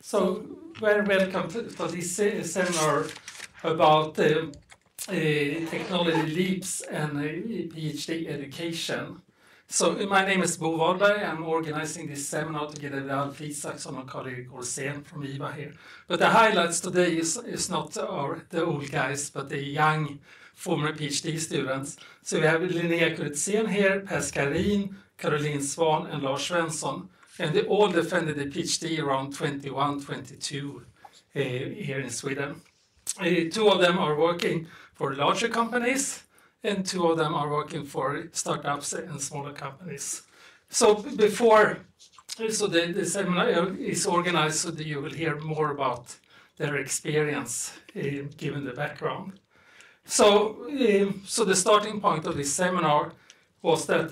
So, very welcome to this seminar about technology leaps and PhD education. So, my name is Bo Wahlberg. I'm organizing this seminar together with Alf Isaksson and Karl-Erik Orsén from IVA here. But the highlights today is not the old guys, but the young former PhD students. So we have Linnea Kurtzén here, Per Skarin, Caroline Svan, and Lars Svensson. And they all defended the PhD around 21, 22 here in Sweden. Two of them are working for larger companies, and two of them are working for startups and smaller companies. So the seminar is organized so that you will hear more about their experience given the background. So the starting point of this seminar was that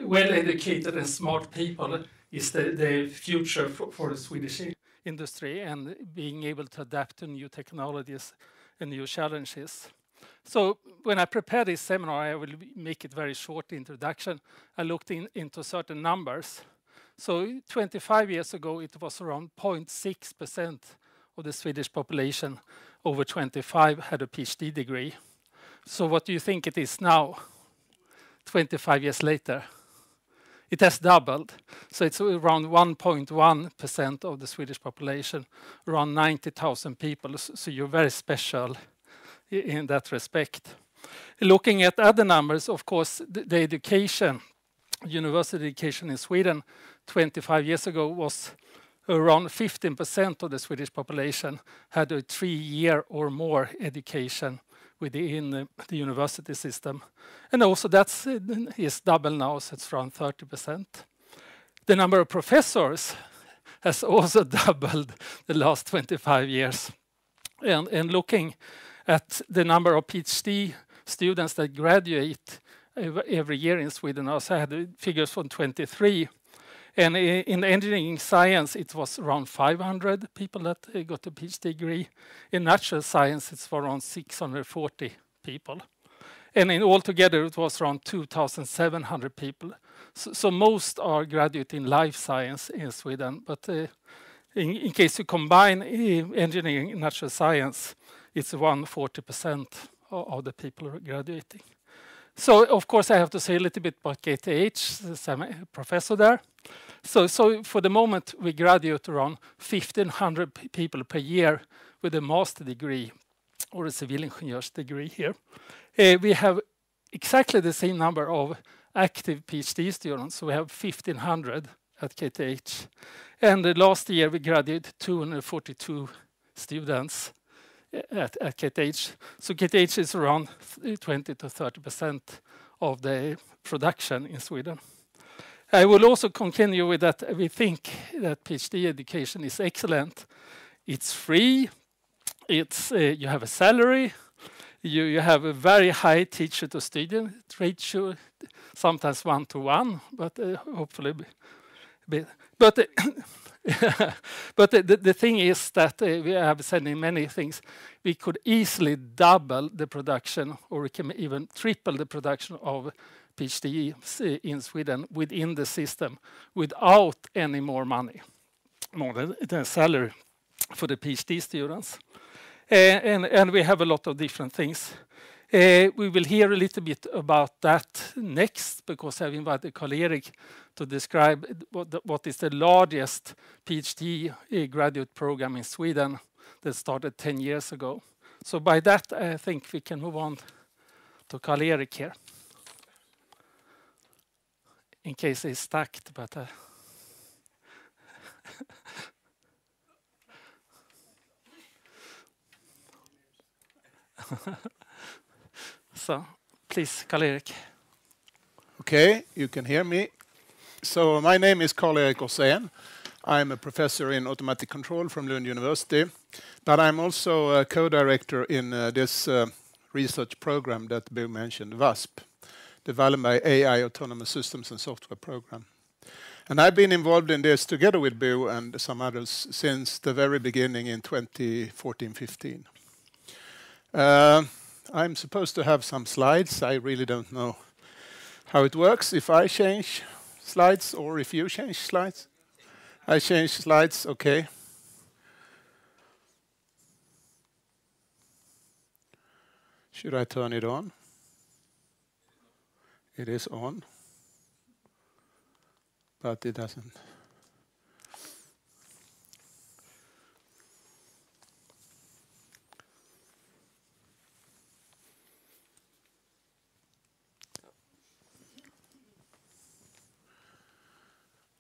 well-educated and smart people is the future for the Swedish industry and being able to adapt to new technologies and new challenges. So when I prepared this seminar, I will make it very short introduction. I looked into certain numbers. So 25 years ago, it was around 0.6% of the Swedish population over 25 had a PhD degree. So what do you think it is now, 25 years later? It has doubled. So it's around 1.1% of the Swedish population, around 90,000 people. So you're very special in that respect. Looking at other numbers, of course, the education, university education in Sweden 25 years ago was around 15% of the Swedish population had a 3-year or more education within the university system. And also that is double now, so it's around 30%. The number of professors has also doubled the last 25 years. And looking at the number of PhD students that graduate every year in Sweden, I also had the figures from 23. And in engineering science, it was around 500 people that got a PhD degree. In natural science, it's around 640 people. And in altogether, it was around 2,700 people. So most are graduate in life science in Sweden. But in case you combine engineering and natural science, it's around 40% of the people are graduating. So, of course, I have to say a little bit about KTH, since I'm a professor there. So for the moment, we graduate around 1,500 people per year with a master degree or a civil engineer's degree here. We have exactly the same number of active PhD students. So we have 1,500 at KTH. And last year, we graduated 242 students at KTH. So KTH is around 20 to 30% of the production in Sweden. I will also continue with that. We think that PhD education is excellent. It's free. It's you have a salary. You have a very high teacher-to-student ratio, sometimes 1-to-1, but hopefully But the thing is that we have said in many things, we could easily double the production, or we can even triple the production of PhDs in Sweden within the system without any more money, more than salary for the PhD students. And we have a lot of different things. We will hear a little bit about that next, because I've invited Karl-Erik to describe what is the largest PhD graduate program in Sweden that started 10 years ago. So by that, I think we can move on to Karl-Erik here. In case he's stuck, but so please, Karl-Erik. Okay, you can hear me. So my name is Karl-Erik Orsén. I'm a professor in automatic control from Lund University, but I'm also a co-director in this research program that Bo mentioned, WASP, the Wallenberg AI Autonomous Systems and Software Program. And I've been involved in this together with Bo and some others since the very beginning in 2014-15. I'm supposed to have some slides. I really don't know how it works, if I change slides or if you change slides. I change slides, okay. Should I turn it on? It is on, but it doesn't.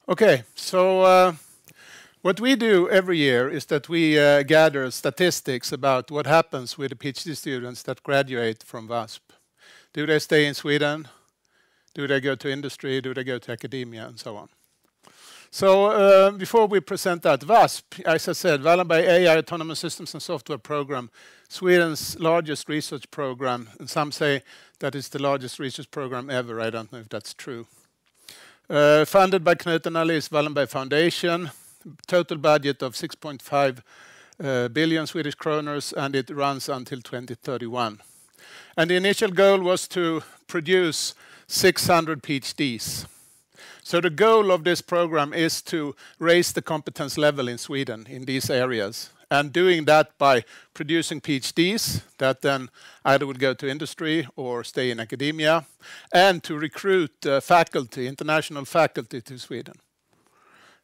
Okay, so what we do every year is that we gather statistics about what happens with the PhD students that graduate from WASP. Do they stay in Sweden? Do they go to industry? Do they go to academia? And so on. So before we present that, WASP, as I said, Wallenberg AI Autonomous Systems and Software Program, Sweden's largest research program. And some say that it's the largest research program ever. I don't know if that's true. Funded by Knut and Alice Wallenberg Foundation. Total budget of 6.5 billion Swedish kroners, and it runs until 2031. And the initial goal was to produce 600 PhDs. So the goal of this program is to raise the competence level in Sweden in these areas, and doing that by producing PhDs that then either would go to industry or stay in academia, and to recruit faculty, international faculty to Sweden.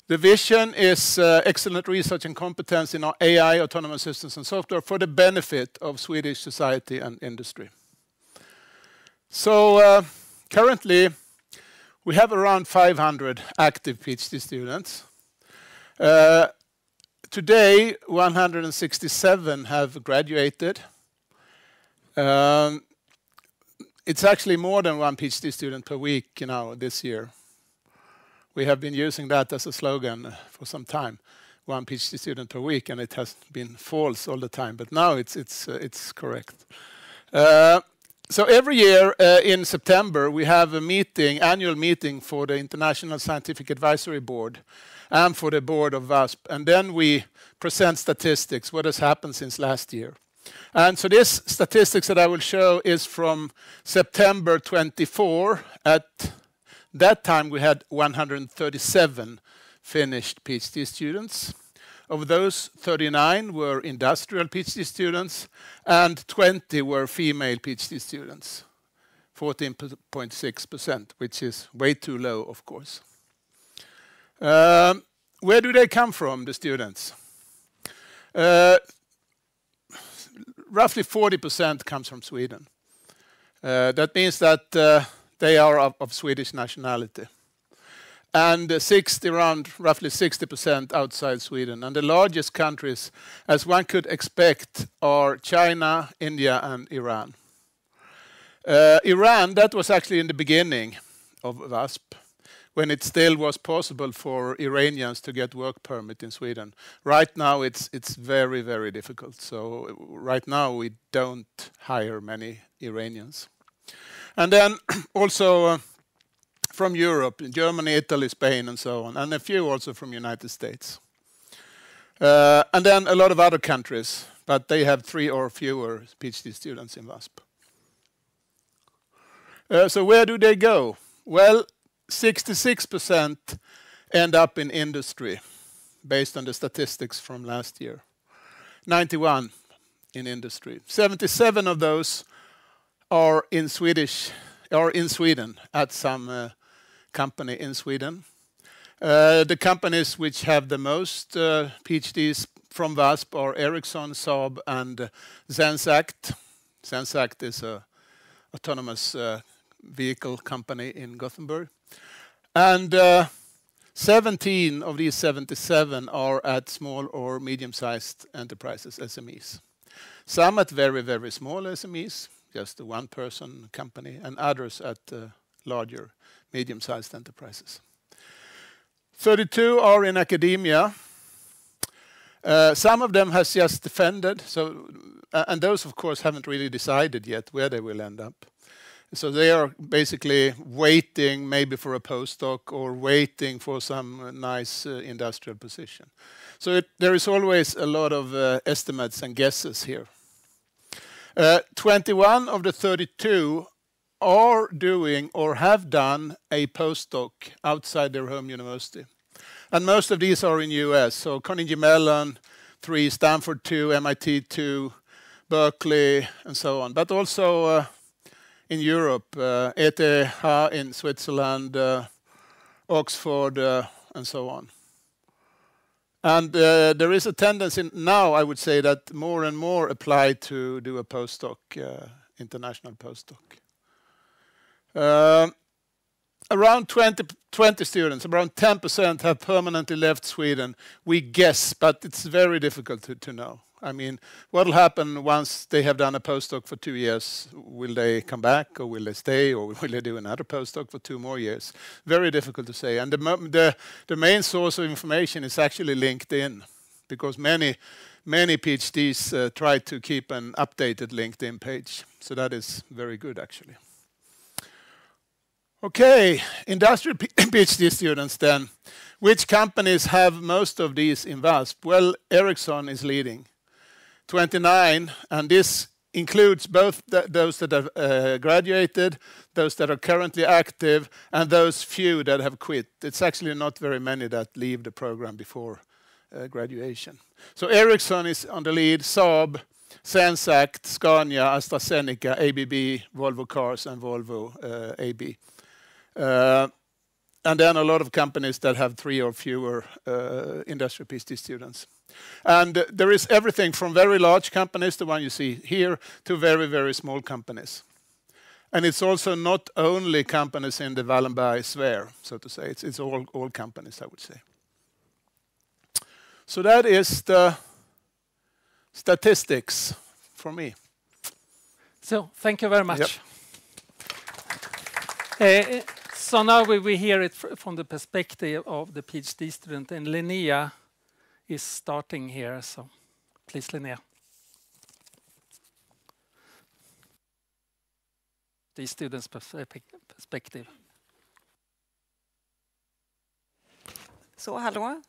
The vision is excellent research and competence in AI, autonomous systems and software for the benefit of Swedish society and industry. So currently we have around 500 active PhD students. Today 167 have graduated. It's actually more than one PhD student per week this year. We have been using that as a slogan for some time, one PhD student per week, and it has been false all the time. But now it's correct. So every year in September we have a meeting, annual meeting for the International Scientific Advisory Board and for the board of WASP, and then we present statistics, what has happened since last year. And so this statistics that I will show is from September 24. At that time we had 137 finished PhD students. Of those, 39 were industrial PhD students and 20 were female PhD students, 14.6%, which is way too low, of course. Where do they come from, the students? Roughly 40% comes from Sweden. That means that they are of Swedish nationality. And roughly 60% outside Sweden. And the largest countries, as one could expect, are China, India, and Iran. Iran, that was actually in the beginning of WASP, when it still was possible for Iranians to get work permit in Sweden. Right now, it's very, very difficult. So right now, we don't hire many Iranians. And then also from Europe, Germany, Italy, Spain, and so on, and a few also from United States. And then a lot of other countries, but they have 3 or fewer PhD students in WASP. So where do they go? Well, 66% end up in industry, based on the statistics from last year. 91 in industry. 77 of those are in Sweden at some company in Sweden. The companies which have the most PhDs from WASP are Ericsson, Saab, and Zenseact. Zenseact is an autonomous vehicle company in Gothenburg. And 17 of these 77 are at small or medium-sized enterprises, SMEs. Some at very, very small SMEs, just a one-person company, and others at larger, medium-sized enterprises. 32 are in academia. Some of them has just defended, and those, of course, haven't really decided yet where they will end up. So they are basically waiting maybe for a postdoc or waiting for some nice industrial position. So there is always a lot of estimates and guesses here. 21 of the 32 are doing or have done a postdoc outside their home university. And most of these are in US. So Carnegie Mellon, 3, Stanford, 2, MIT, 2, Berkeley, and so on, but also in Europe, ETH in Switzerland, Oxford, and so on. And there is a tendency now, I would say, that more and more apply to do a postdoc, international postdoc. Around 20 students, around 10% have permanently left Sweden. We guess, but it's very difficult to know. I mean, what will happen once they have done a postdoc for 2 years? Will they come back, or will they stay, or will they do another postdoc for 2 more years? Very difficult to say. And the main source of information is actually LinkedIn, because many PhDs try to keep an updated LinkedIn page. So that is very good, actually. Okay, industrial PhD students then. Which companies have most of these in WASP? Well, Ericsson is leading. 29, and this includes both those that have graduated, those that are currently active, and those few that have quit. It's actually not very many that leave the program before graduation. So Ericsson is on the lead, Saab, Sensact, Scania, AstraZeneca, ABB, Volvo Cars, and Volvo AB. And then a lot of companies that have 3 or fewer industrial PhD students. And there is everything from very large companies, the one you see here, to very, very small companies. And it's also not only companies in the Wallenberg sphere, so to say. It's all companies, I would say. So that is the statistics for me. So thank you very much. Yep. So now we hear it from the perspective of the PhD student, and Linnea is starting here. So please, Linnea. The student's perspective. So hello.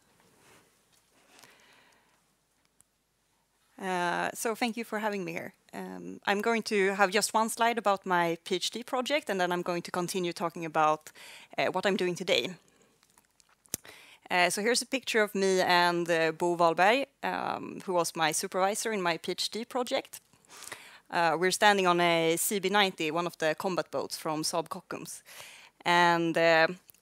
So thank you for having me here. I'm going to have just one slide about my PhD project, and then I'm going to continue talking about what I'm doing today. So here's a picture of me and Bo Wahlberg, who was my supervisor in my PhD project. We're standing on a CB90, one of the combat boats from Saab Kockums. And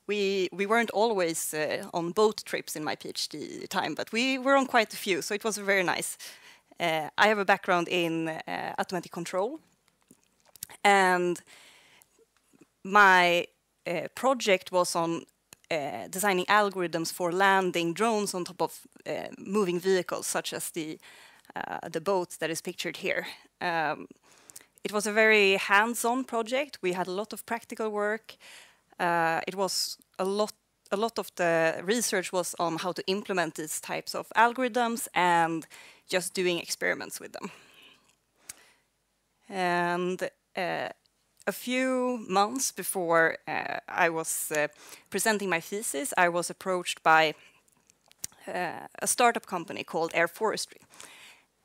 we weren't always on boat trips in my PhD time, but we were on quite a few, so it was very nice. I have a background in automatic control, and my project was on designing algorithms for landing drones on top of moving vehicles, such as the boat that is pictured here. It was a very hands-on project. We had a lot of practical work. It was a lot of the research was on how to implement these types of algorithms and just doing experiments with them. And a few months before I was presenting my thesis, I was approached by a startup company called Air Forestry.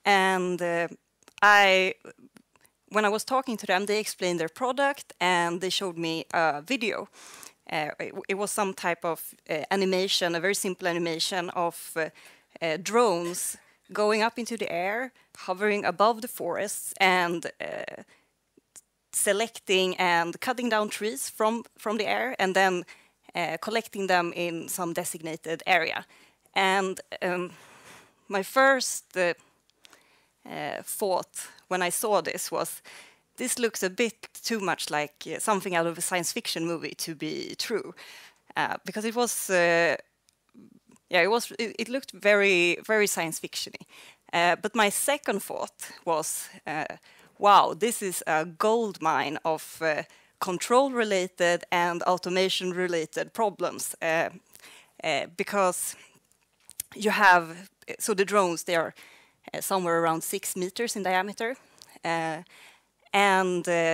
And when I was talking to them, they explained their product, and they showed me a video. It was some type of animation, a very simple animation of drones going up into the air, hovering above the forests, and selecting and cutting down trees from the air, and then collecting them in some designated area. And my first thought when I saw this was, this looks a bit too much like something out of a science fiction movie to be true, because it was, it looked very, very science fictiony. But my second thought was, wow, this is a gold mine of control-related and automation-related problems, because you have, so the drones, they are somewhere around 6 meters in diameter.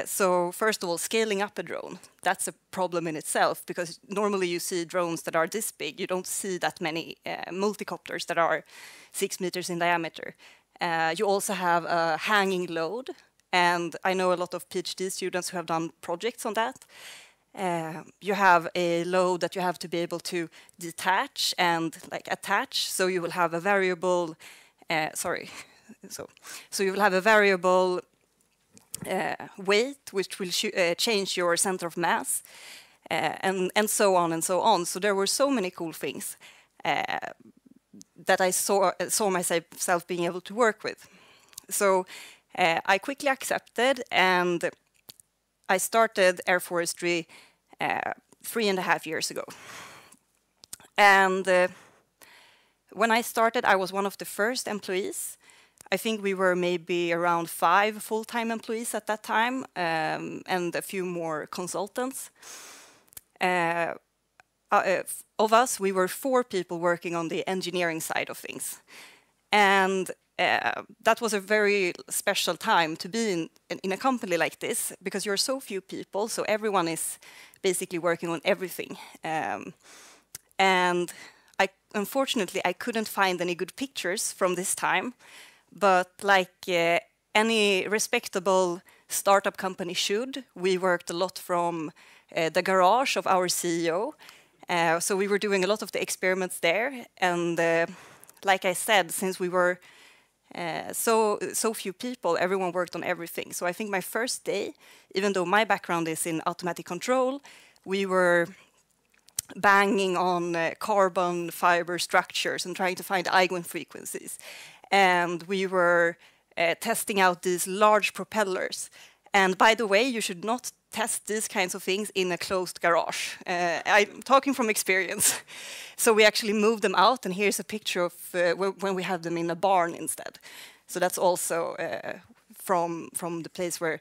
So first of all, scaling up a drone, that's a problem in itself, because normally you see drones that are this big. You don't see that many multicopters that are 6 meters in diameter. You also have a hanging load, and I know a lot of PhD students who have done projects on that. You have a load that you have to be able to detach and like attach, so you will have a variable, So you will have a variable weight, which will change your center of mass, and so on and so on. So there were so many cool things that I saw myself being able to work with. So I quickly accepted, and I started air forestry 3.5 years ago. And when I started, I was one of the first employees. I think we were maybe around 5 full-time employees at that time, and a few more consultants. Of us, we were 4 people working on the engineering side of things. And that was a very special time to be in a company like this, because you're so few people, so everyone is basically working on everything. And unfortunately, I couldn't find any good pictures from this time, but like any respectable startup company should, we worked a lot from the garage of our CEO. So we were doing a lot of the experiments there, and like I said, since we were so few people, everyone worked on everything. So I think my first day, even though my background is in automatic control, we were banging on carbon fiber structures and trying to find eigenfrequencies. And we were testing out these large propellers. And by the way, you should not test these kinds of things in a closed garage. I'm talking from experience. So we actually moved them out, and here's a picture of when we had them in a barn instead. So that's also from the place where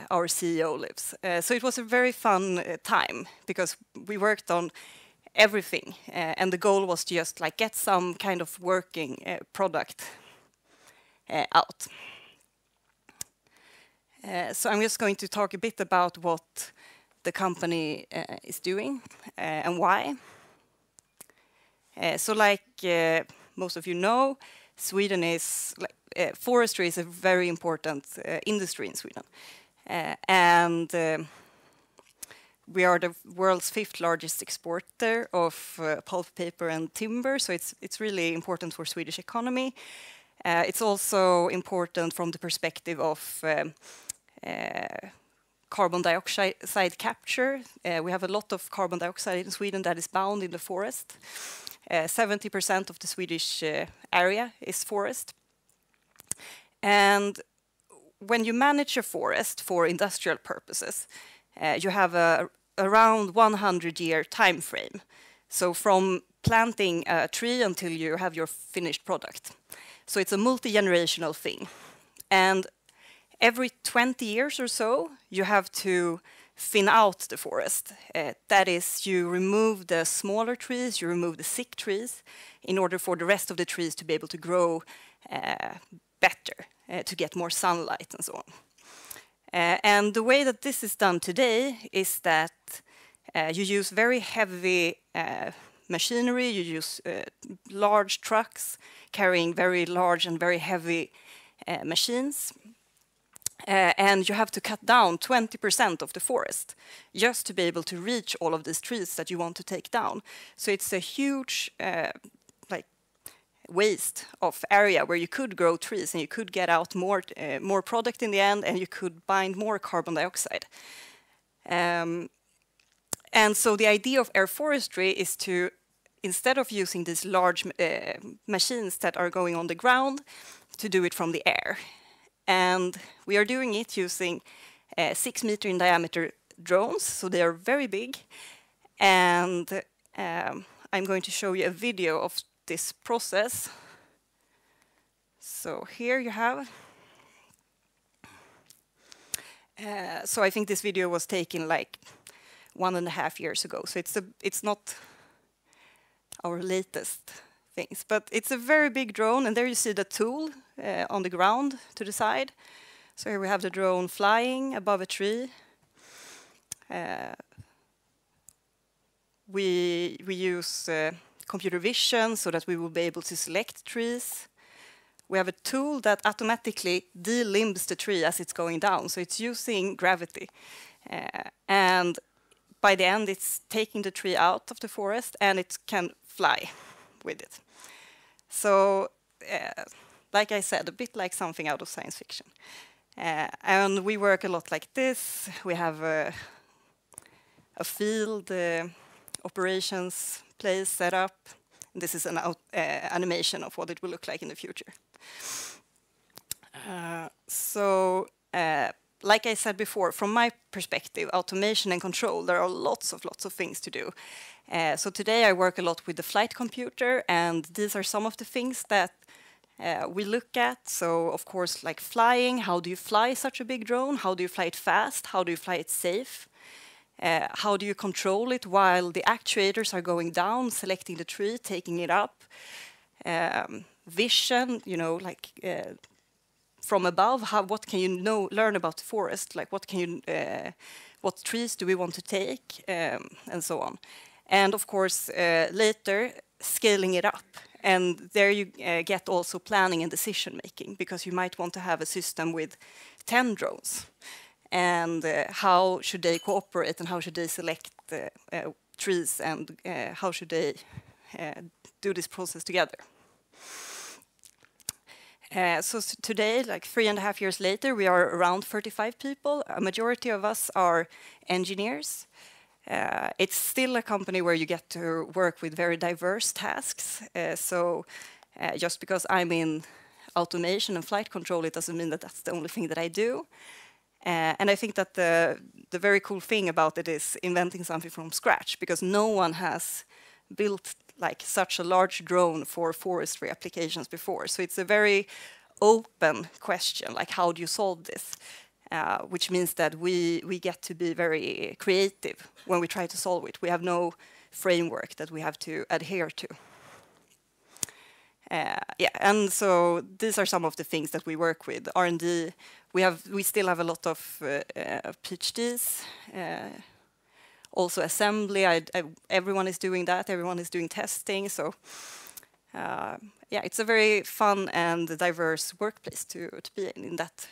our CEO lives. So it was a very fun time, because we worked on everything, and the goal was to just like get some kind of working product out. So I'm just going to talk a bit about what the company is doing and why. So like most of you know, Sweden is, forestry is a very important industry in Sweden. And we are the world's 5th largest exporter of pulp, paper and timber, so it's really important for Swedish economy. It's also important from the perspective of carbon dioxide capture. We have a lot of carbon dioxide in Sweden that is bound in the forest. 70% of the Swedish area is forest. And when you manage a forest for industrial purposes, you have a around 100-year time frame. So from planting a tree until you have your finished product. So it's a multi-generational thing. And every 20 years or so, you have to thin out the forest. That is, you remove the smaller trees, you remove the sick trees, in order for the rest of the trees to be able to grow better, to get more sunlight and so on. And the way that this is done today is that you use very heavy machinery, you use large trucks carrying very large and very heavy machines. And you have to cut down 20% of the forest just to be able to reach all of these trees that you want to take down. So it's a huge waste of area where you could grow trees and you could get out more product in the end, and you could bind more carbon dioxide. And so the idea of air forestry is to, instead of using these large machines that are going on the ground, to do it from the air. And we are doing it using 6 meter in diameter drones, so they are very big. And I'm going to show you a video of this process. So here you have. So I think this video was taken like 1.5 years ago. So it's not our latest things, but it's a very big drone. And there you see the tool on the ground to the side. So here we have the drone flying above a tree. We use computer vision so that we will be able to select trees. We have a tool that automatically delimbs the tree as it's going down. So it's using gravity. And by the end, it's taking the tree out of the forest and it can fly with it. So like I said, a bit like something out of science fiction. And we work a lot like this. We have a field operations place set up. This is an animation of what it will look like in the future. Like I said before, from my perspective, automation and control, there are lots of things to do. So today I work a lot with the flight computer, and these are some of the things that we look at. So of course, like flying, how do you fly such a big drone? How do you fly it fast? How do you fly it safe? How do you control it while the actuators are going down, selecting the tree, taking it up? Vision, you know, like from above, what can you learn about the forest? Like what trees do we want to take, and so on. And of course, later, scaling it up. And there you get also planning and decision making, because you might want to have a system with 10 drones. And how should they cooperate, and how should they select trees, and how should they do this process together? So today, like 3.5 years later, we are around 35 people. A majority of us are engineers. It's still a company where you get to work with very diverse tasks. Just because I'm in automation and flight control, it doesn't mean that that's the only thing that I do. And I think that the very cool thing about it is inventing something from scratch, because no one has built like such a large drone for forestry applications before. So it's a very open question, like how do you solve this? Which means that we get to be very creative when we try to solve it. We have no framework that we have to adhere to. And so these are some of the things that we work with. R&D, we still have a lot of PhDs. Also assembly, everyone is doing that. Everyone is doing testing. So yeah, it's a very fun and diverse workplace to be in that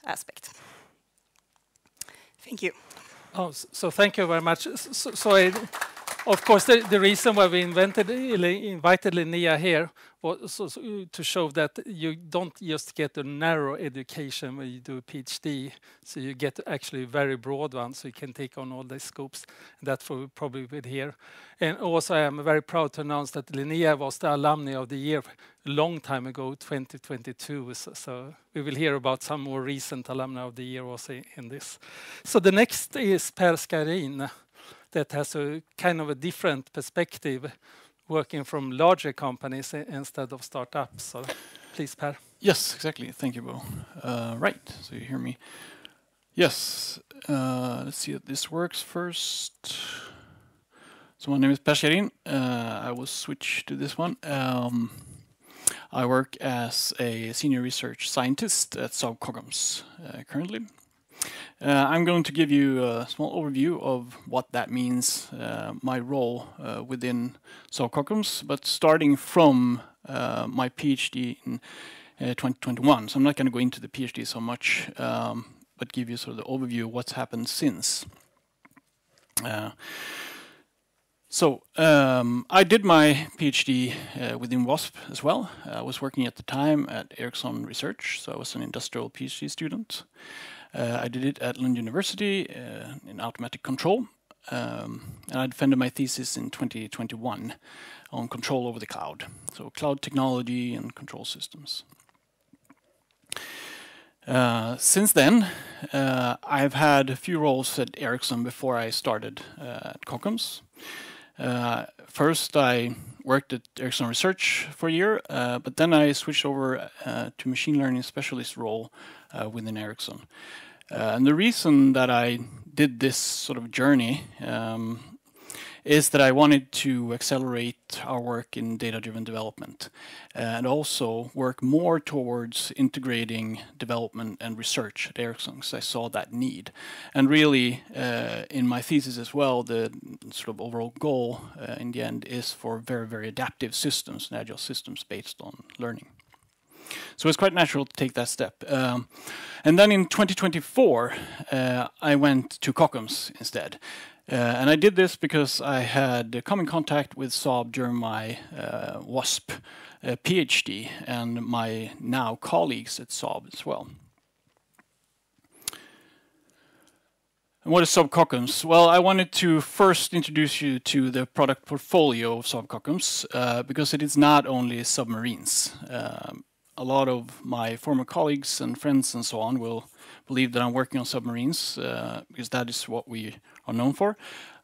aspect. Thank you. Oh, so thank you very much. Of course, the reason why we invited Linnea here was to show that you don't just get a narrow education when you do a PhD, so you get actually a very broad one, so you can take on all the scopes. And that's what we probably will hear. And also, I am very proud to announce that Linnea was the alumni of the year a long time ago, 2022. So we will hear about some more recent alumni of the year also in this. So the next is Per Skarin, that has a kind of a different perspective, working from larger companies instead of startups. So please, Per. Yes, exactly. Thank you, Bo. Right, so you hear me. Yes, let's see if this works first. So my name is Per Skarin. I will switch to this one. I work as a senior research scientist at Saab Kockums currently. I'm going to give you a small overview of what that means, my role within Saab Kockums, but starting from my PhD in 2021. So I'm not going to go into the PhD so much, but give you sort of the overview of what's happened since. I did my PhD within WASP as well. I was working at the time at Ericsson Research, so I was an industrial PhD student. I did it at Lund University in automatic control, and I defended my thesis in 2021 on control over the cloud, so cloud technology and control systems. Since then, I've had a few roles at Ericsson before I started at Kockums. First, I worked at Ericsson Research for a year, but then I switched over to machine learning specialist role within Ericsson. And the reason that I did this sort of journey is that I wanted to accelerate our work in data-driven development and also work more towards integrating development and research at Ericsson, because I saw that need. And really, in my thesis as well, the sort of overall goal in the end is for very, very adaptive systems and agile systems based on learning. So it's quite natural to take that step. And then in 2024, I went to Kockums instead. And I did this because I had come in contact with Saab during my WASP PhD and my now colleagues at Saab as well. And what is Saab Kockums? Well, I wanted to first introduce you to the product portfolio of Saab Kockums because it is not only submarines. A lot of my former colleagues and friends and so on will believe that I'm working on submarines because that is what we are known for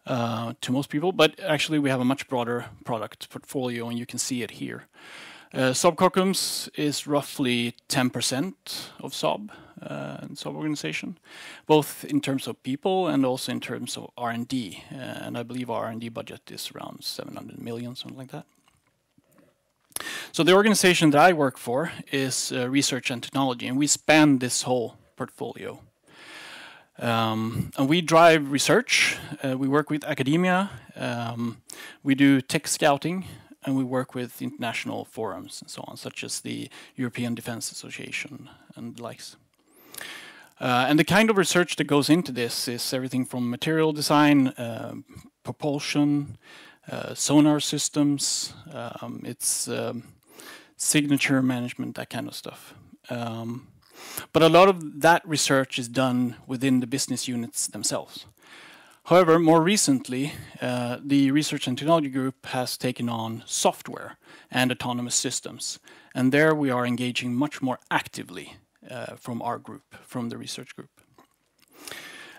to most people. But actually, we have a much broader product portfolio, and you can see it here. Saab Kockums is roughly 10% of Saab and Saab organization, both in terms of people and also in terms of R&D. And I believe our R&D budget is around 700 million, something like that. So the organization that I work for is Research and Technology, and we span this whole portfolio. And we drive research, we work with academia, we do tech scouting, and we work with international forums and so on, such as the European Defence Association and the likes. And the kind of research that goes into this is everything from material design, propulsion, sonar systems, it's signature management, that kind of stuff. But a lot of that research is done within the business units themselves. However, more recently, the Research and Technology Group has taken on software and autonomous systems. And there we are engaging much more actively from our group, from the research group.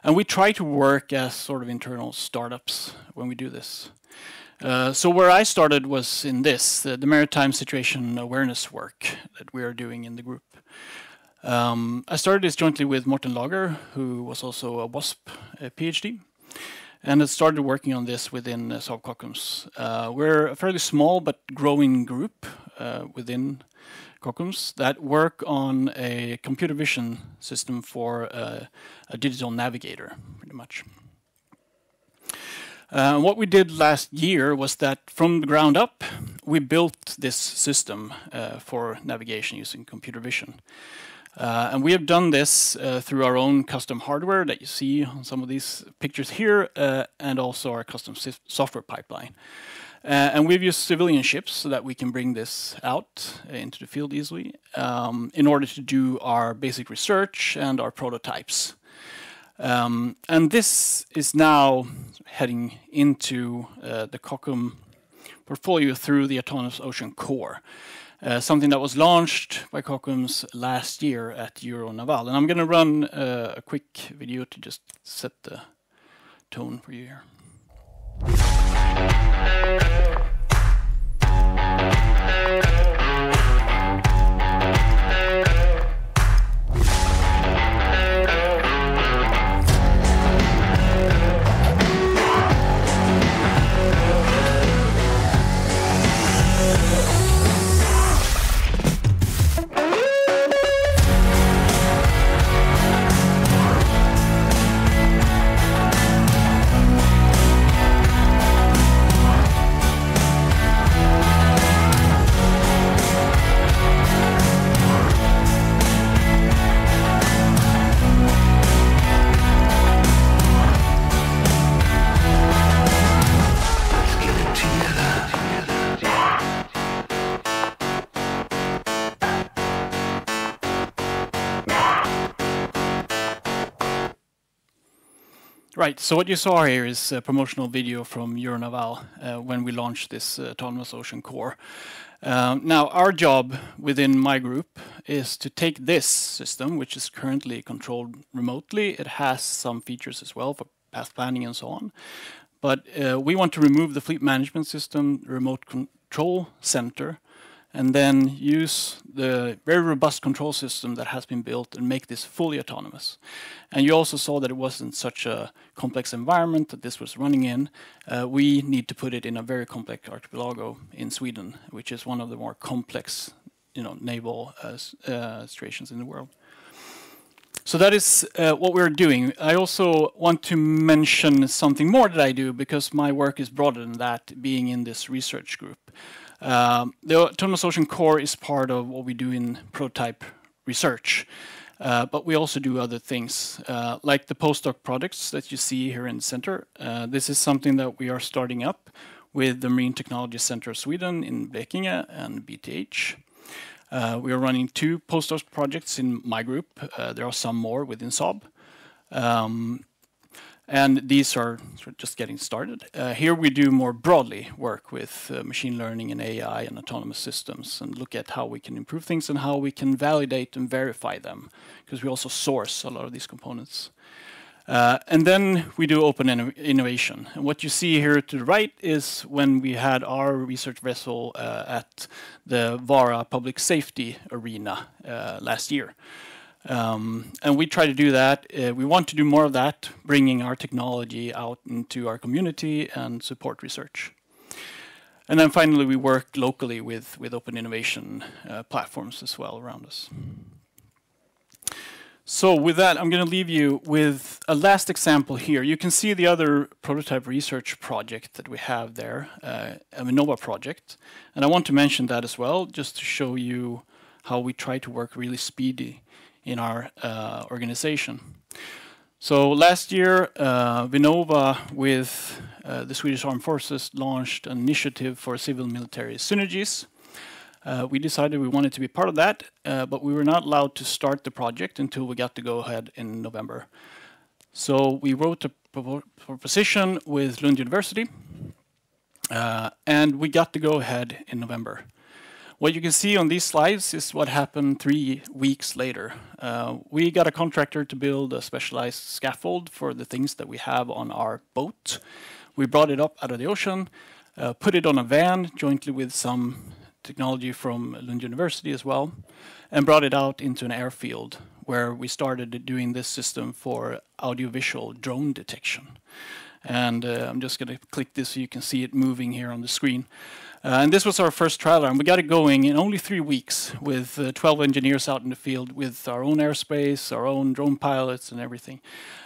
And we try to work as sort of internal startups when we do this. So where I started was in this, the maritime situation awareness work that we are doing in the group. I started this jointly with Morten Lager, who was also a WASP PhD, and I started working on this within Saab Kockums. We're a fairly small but growing group within Kockums that work on a computer vision system for a digital navigator, pretty much. What we did last year was that from the ground up, we built this system for navigation using computer vision. And we have done this through our own custom hardware that you see on some of these pictures here, and also our custom software pipeline. And we've used civilian ships so that we can bring this out into the field easily in order to do our basic research and our prototypes. And this is now heading into the Kockums portfolio through the Autonomous Ocean Core. Something that was launched by Kockums last year at Euronaval. And I'm going to run a quick video to just set the tone for you here. Right, so what you saw here is a promotional video from Euronaval when we launched this Autonomous Ocean Core. Now, our job within my group is to take this system, which is currently controlled remotely. It has some features as well for path planning and so on. But we want to remove the fleet management system, remote control center, and then use the very robust control system that has been built and make this fully autonomous. And you also saw that it wasn't such a complex environment that this was running in. We need to put it in a very complex archipelago in Sweden, which is one of the more complex, naval situations in the world. So that is what we're doing. I also want to mention something more that I do, because my work is broader than that, being in this research group. The Autonomous Ocean Core is part of what we do in prototype research. But we also do other things, like the postdoc projects that you see here in the center. This is something that we are starting up with the Marine Technology Center of Sweden in Blekinge and BTH. We are running 2 postdoc projects in my group. There are some more within Saab. And these are sort of just getting started. Here we do more broadly work with machine learning and AI and autonomous systems and look at how we can improve things and how we can validate and verify them, because we also source a lot of these components. And then we do open innovation. And what you see here to the right is when we had our research vessel at the Vara Public Safety Arena last year. And we try to do that. We want to do more of that, bringing our technology out into our community and support research. And then finally, we work locally with open innovation platforms as well around us. So with that, I'm going to leave you with a last example here. You can see the other prototype research project that we have there, a Nova project. And I want to mention that as well, just to show you how we try to work really speedy in our organization. So last year, Vinnova with the Swedish Armed Forces launched an initiative for civil-military synergies. We decided we wanted to be part of that, but we were not allowed to start the project until we got to go ahead in November. So we wrote a proposition with Lund University, and we got to go ahead in November. What you can see on these slides is what happened 3 weeks later. We got a contractor to build a specialized scaffold for the things that we have on our boat. We brought it up out of the ocean, put it on a van jointly with some technology from Lund University as well, and brought it out into an airfield where we started doing this system for audiovisual drone detection. And I'm just going to click this so you can see it moving here on the screen. And this was our first trial, and we got it going in only 3 weeks with 12 engineers out in the field with our own airspace, our own drone pilots and everything.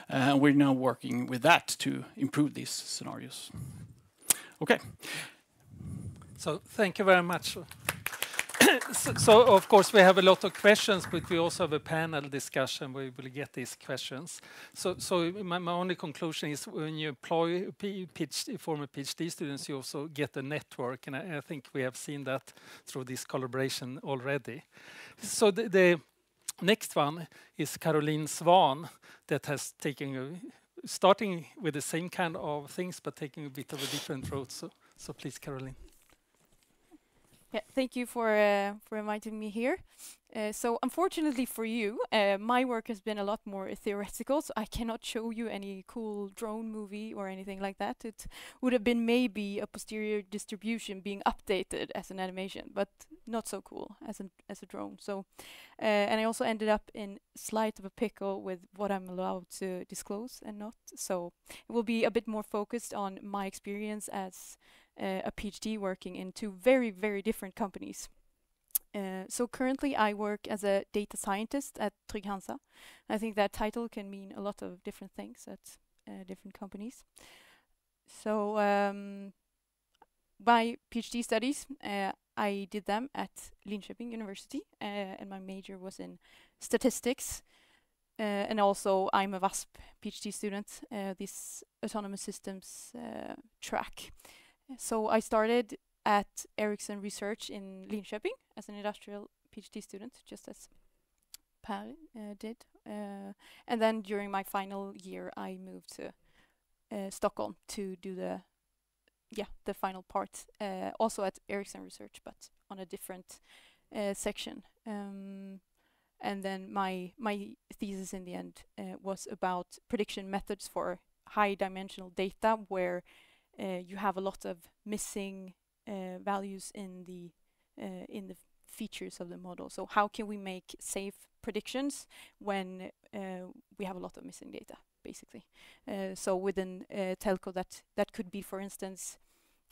And we're now working with that to improve these scenarios. Okay. So thank you very much. So of course we have a lot of questions, but we also have a panel discussion where we will get these questions. So my only conclusion is when you employ former PhD students, you also get a network, and I think we have seen that through this collaboration already. So the next one is Caroline Svan, that has taken starting with the same kind of things, but taking a bit of a different route. So please, Caroline. Yeah, thank you for inviting me here. So unfortunately for you, my work has been a lot more theoretical, so I cannot show you any cool drone movie or anything like that. It would have been maybe a posterior distribution being updated as an animation, but not so cool as a drone. So, and I also ended up in slight of a pickle with what I'm allowed to disclose and not. So it will be a bit more focused on my experience as a PhD working in 2 very, very different companies. So currently I work as a data scientist at Trygg-Hansa. I think that title can mean a lot of different things at different companies. So my PhD studies, I did them at Linköping University, and my major was in statistics. And also I'm a WASP PhD student, this autonomous systems track. So I started at Ericsson Research in Linköping as an industrial PhD student, just as Per did. And then during my final year, I moved to Stockholm to do the final part, also at Ericsson Research, but on a different section. And then my thesis in the end was about prediction methods for high dimensional data, where you have a lot of missing values in the features of the model. So how can we make safe predictions when we have a lot of missing data, basically? So within telco, that could be, for instance,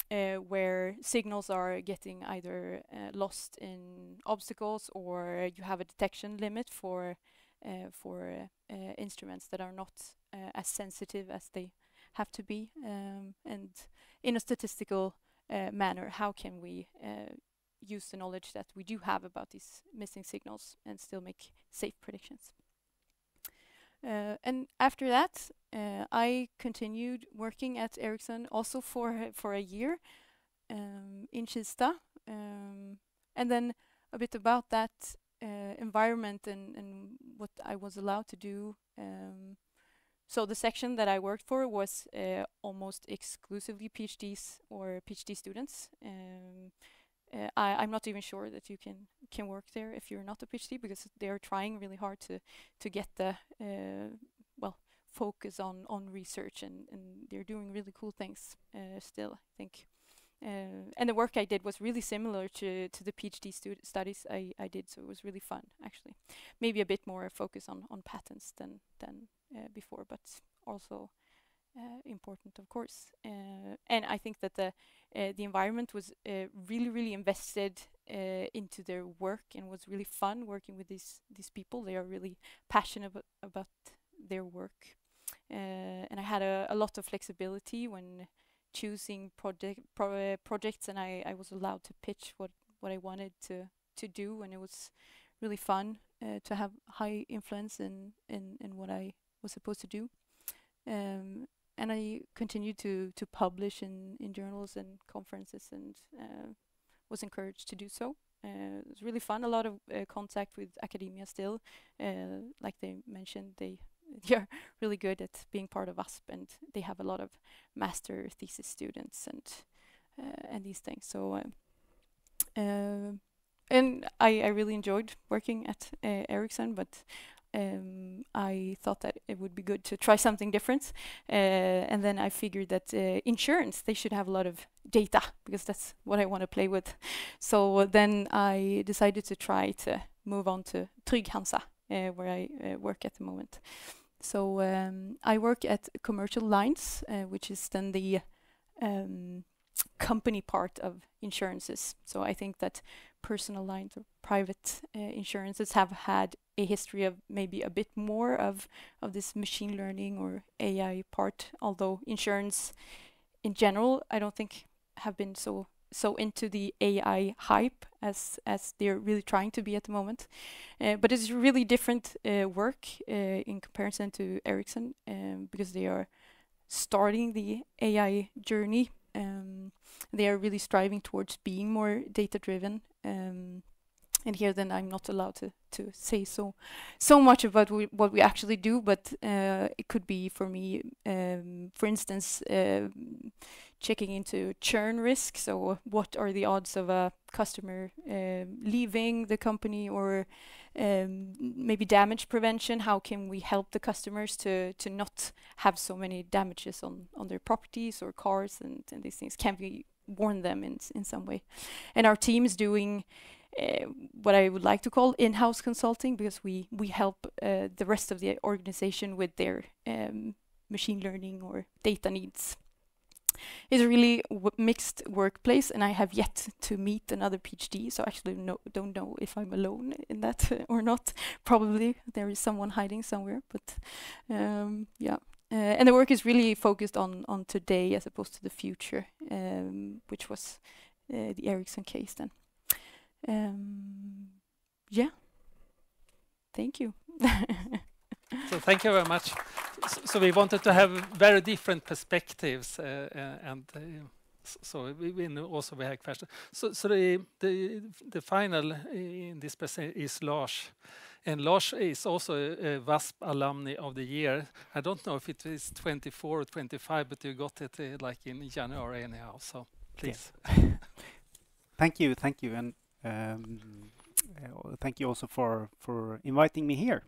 where signals are getting either lost in obstacles, or you have a detection limit for instruments that are not as sensitive as they have to be, and in a statistical manner, how can we use the knowledge that we do have about these missing signals and still make safe predictions? And after that, I continued working at Ericsson also for a year in Kista. And then a bit about that environment and what I was allowed to do. So the section that I worked for was almost exclusively PhDs or PhD students. I'm not even sure that you can work there if you're not a PhD, because they're trying really hard to get the focus on research, and they're doing really cool things still, I think. And the work I did was really similar to the PhD studies I did, so it was really fun, actually. Maybe a bit more focus on patents than before, but also important, of course. And I think that the environment was really invested into their work, and was really fun working with these people. They are really passionate about their work, and I had a lot of flexibility when choosing projects, and I was allowed to pitch what I wanted to do, and it was really fun to have high influence in what I was supposed to do. And I continued to publish in journals and conferences, and was encouraged to do so. It was really fun, a lot of contact with academia still. Like they mentioned, they are really good at being part of WASP, and they have a lot of master thesis students and these things. So and I really enjoyed working at Ericsson, but I thought that it would be good to try something different. And then I figured that insurance, they should have a lot of data, because that's what I want to play with. So then I decided to try to move on to Trygg-Hansa, where I work at the moment. So I work at commercial lines, which is then the company part of insurances. So I think that personal lines or private insurances have had a history of maybe a bit more of this machine learning or AI part, although insurance in general I don't think have been so into the AI hype as they're really trying to be at the moment. But it's really different work in comparison to Ericsson, because they are starting the AI journey. They are really striving towards being more data-driven. And here then I'm not allowed to say so much about what we actually do, but it could be for me, for instance, checking into churn risk. So what are the odds of a customer leaving the company, or maybe damage prevention? How can we help the customers to not have so many damages on their properties or cars and these things? Can we warn them in some way? And our team is doing what I would like to call in-house consulting, because we help the rest of the organization with their machine learning or data needs. It's a really mixed workplace, and I have yet to meet another PhD, so actually don't know if I'm alone in that or not. Probably there is someone hiding somewhere, but yeah. And the work is really focused on today as opposed to the future, which was the Ericsson case then. Yeah. Thank you. So thank you very much. So we wanted to have very different perspectives, so we also we have questions. So the final in this presentation is Lars, and Lars is also a WASP alumni of the year. I don't know if it is 24 or 25, but you got it like in January anyhow. So please. Yeah. Thank you, and thank you also for inviting me here.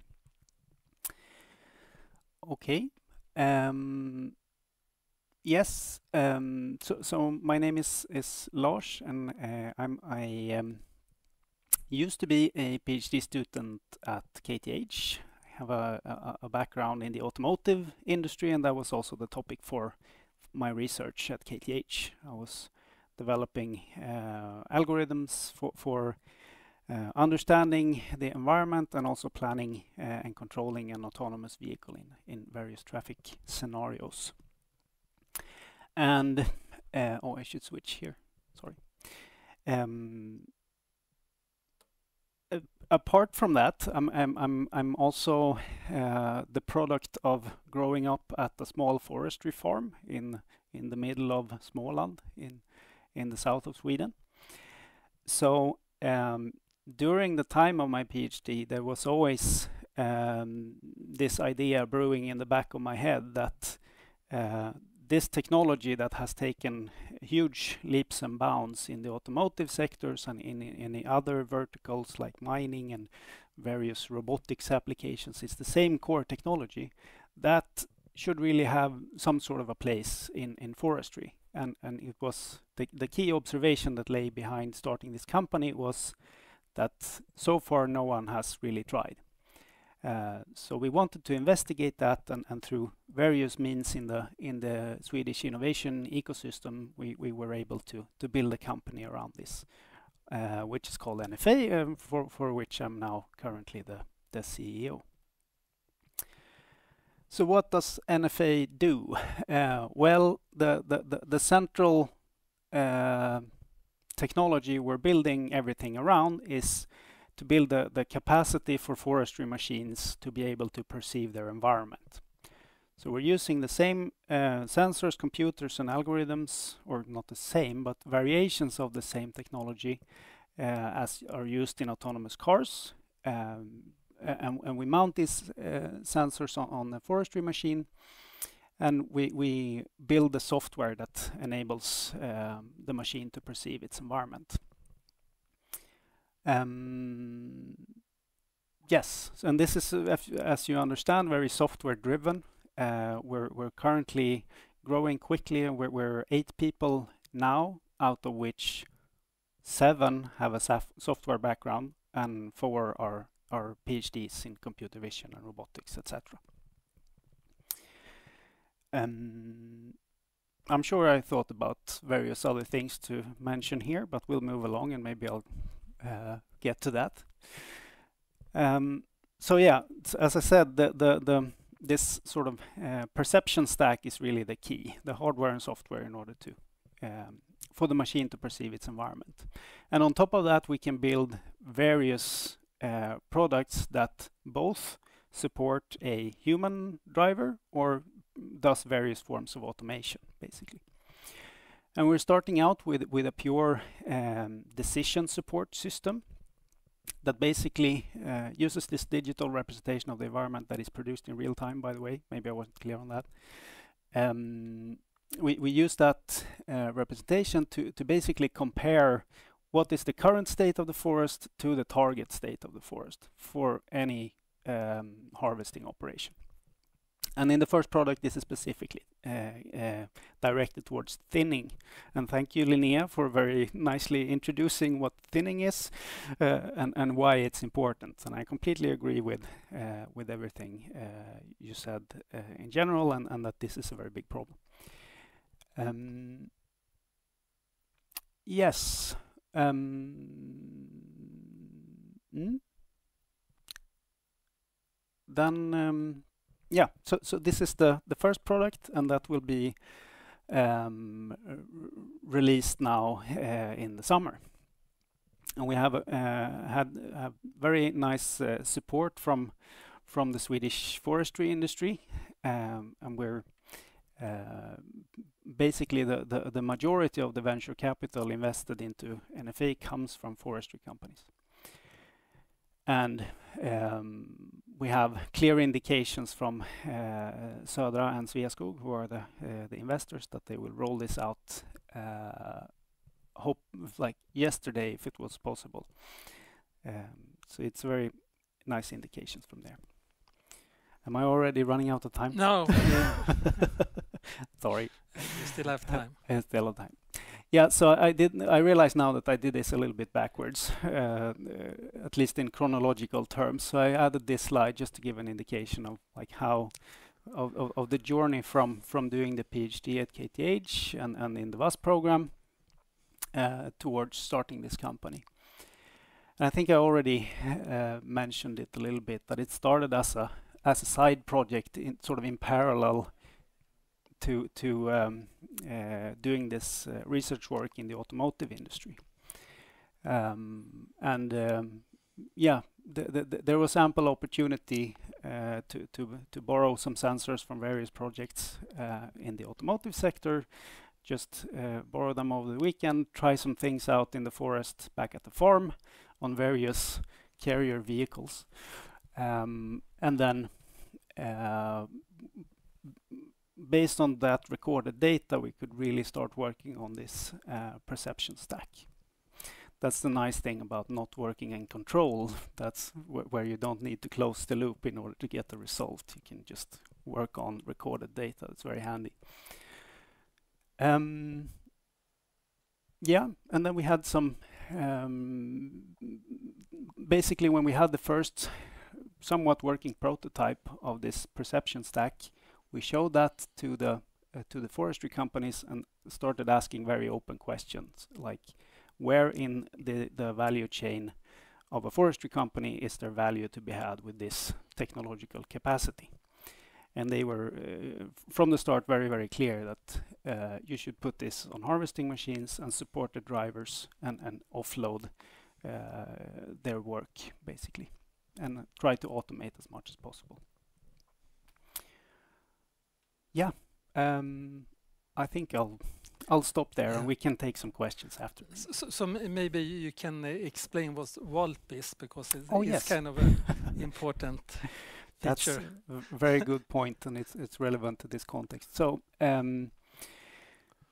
Okay. Yes. So my name is Lars, and I used to be a PhD student at KTH. I have a background in the automotive industry, and that was also the topic for my research at KTH. I was developing algorithms for understanding the environment, and also planning and controlling an autonomous vehicle in various traffic scenarios. And I should switch here. Sorry. apart from that, I'm also the product of growing up at a small forestry farm in the middle of Småland in the south of Sweden. So during the time of my PhD, there was always this idea brewing in the back of my head that this technology that has taken huge leaps and bounds in the automotive sectors and in the other verticals like mining and various robotics applications, is the same core technology that should really have some sort of a place in forestry. And it was the key observation that lay behind starting this company was that so far no one has really tried. So we wanted to investigate that, and through various means in the Swedish innovation ecosystem, we were able to build a company around this, which is called NFA, for which I'm now currently the CEO. So what does NFA do? Well, the central technology we're building everything around is to build the capacity for forestry machines to be able to perceive their environment. So we're using the same sensors, computers, and algorithms, or not the same, but variations of the same technology as are used in autonomous cars. And we mount these sensors on the forestry machine, and we build the software that enables the machine to perceive its environment. Yes, and this is, as you understand, very software driven. We're currently growing quickly, and we're 8 people now, out of which 7 have a software background and 4 are PhDs in computer vision and robotics, etc. I'm sure I thought about various other things to mention here, but we'll move along and maybe I'll get to that. So yeah, as I said, this sort of perception stack is really the key, the hardware and software, in order to for the machine to perceive its environment. And on top of that, we can build various products that both support a human driver or does various forms of automation, basically. And we're starting out with a pure decision support system that basically uses this digital representation of the environment that is produced in real time, by the way. Maybe I wasn't clear on that. We use that representation to basically compare what is the current state of the forest to the target state of the forest for any harvesting operation. And in the first product, this is specifically directed towards thinning. And thank you, Linnea, for very nicely introducing what thinning is and why it's important. And I completely agree with everything you said in general, and that this is a very big problem. Yes. Then yeah, so this is the first product, and that will be released now in the summer. And we have had very nice support from the Swedish forestry industry, and we're basically the majority of the venture capital invested into NFA comes from forestry companies. And we have clear indications from Södra and Sveaskog, who are the investors, that they will roll this out hope like yesterday if it was possible. So it's very nice indications from there. Am I already running out of time? No. Sorry. You still have time. I still have time. Yeah, so I realize now that I did this a little bit backwards, at least in chronological terms. So I added this slide just to give an indication of like how of the journey from doing the PhD at KTH and in the WASP program towards starting this company. And I think I already mentioned it a little bit, that it started as a side project sort of in parallel to doing this research work in the automotive industry. Yeah, there was ample opportunity to borrow some sensors from various projects in the automotive sector. Just borrow them over the weekend, try some things out in the forest back at the farm on various carrier vehicles. And then based on that recorded data, we could really start working on this perception stack. That's the nice thing about not working in control. That's where you don't need to close the loop in order to get the result. You can just work on recorded data. It's very handy. Yeah, and then we had some, basically when we had the first somewhat working prototype of this perception stack, we showed that to the forestry companies and started asking very open questions, like where in the value chain of a forestry company is there value to be had with this technological capacity? And they were, from the start, very, very clear that you should put this on harvesting machines and support the drivers and offload their work, basically, and try to automate as much as possible. Yeah, I think I'll stop there, and we can take some questions after. So maybe you can explain what WASP is, because it's yes. kind of an important That's feature. a very good point, and it's relevant to this context. So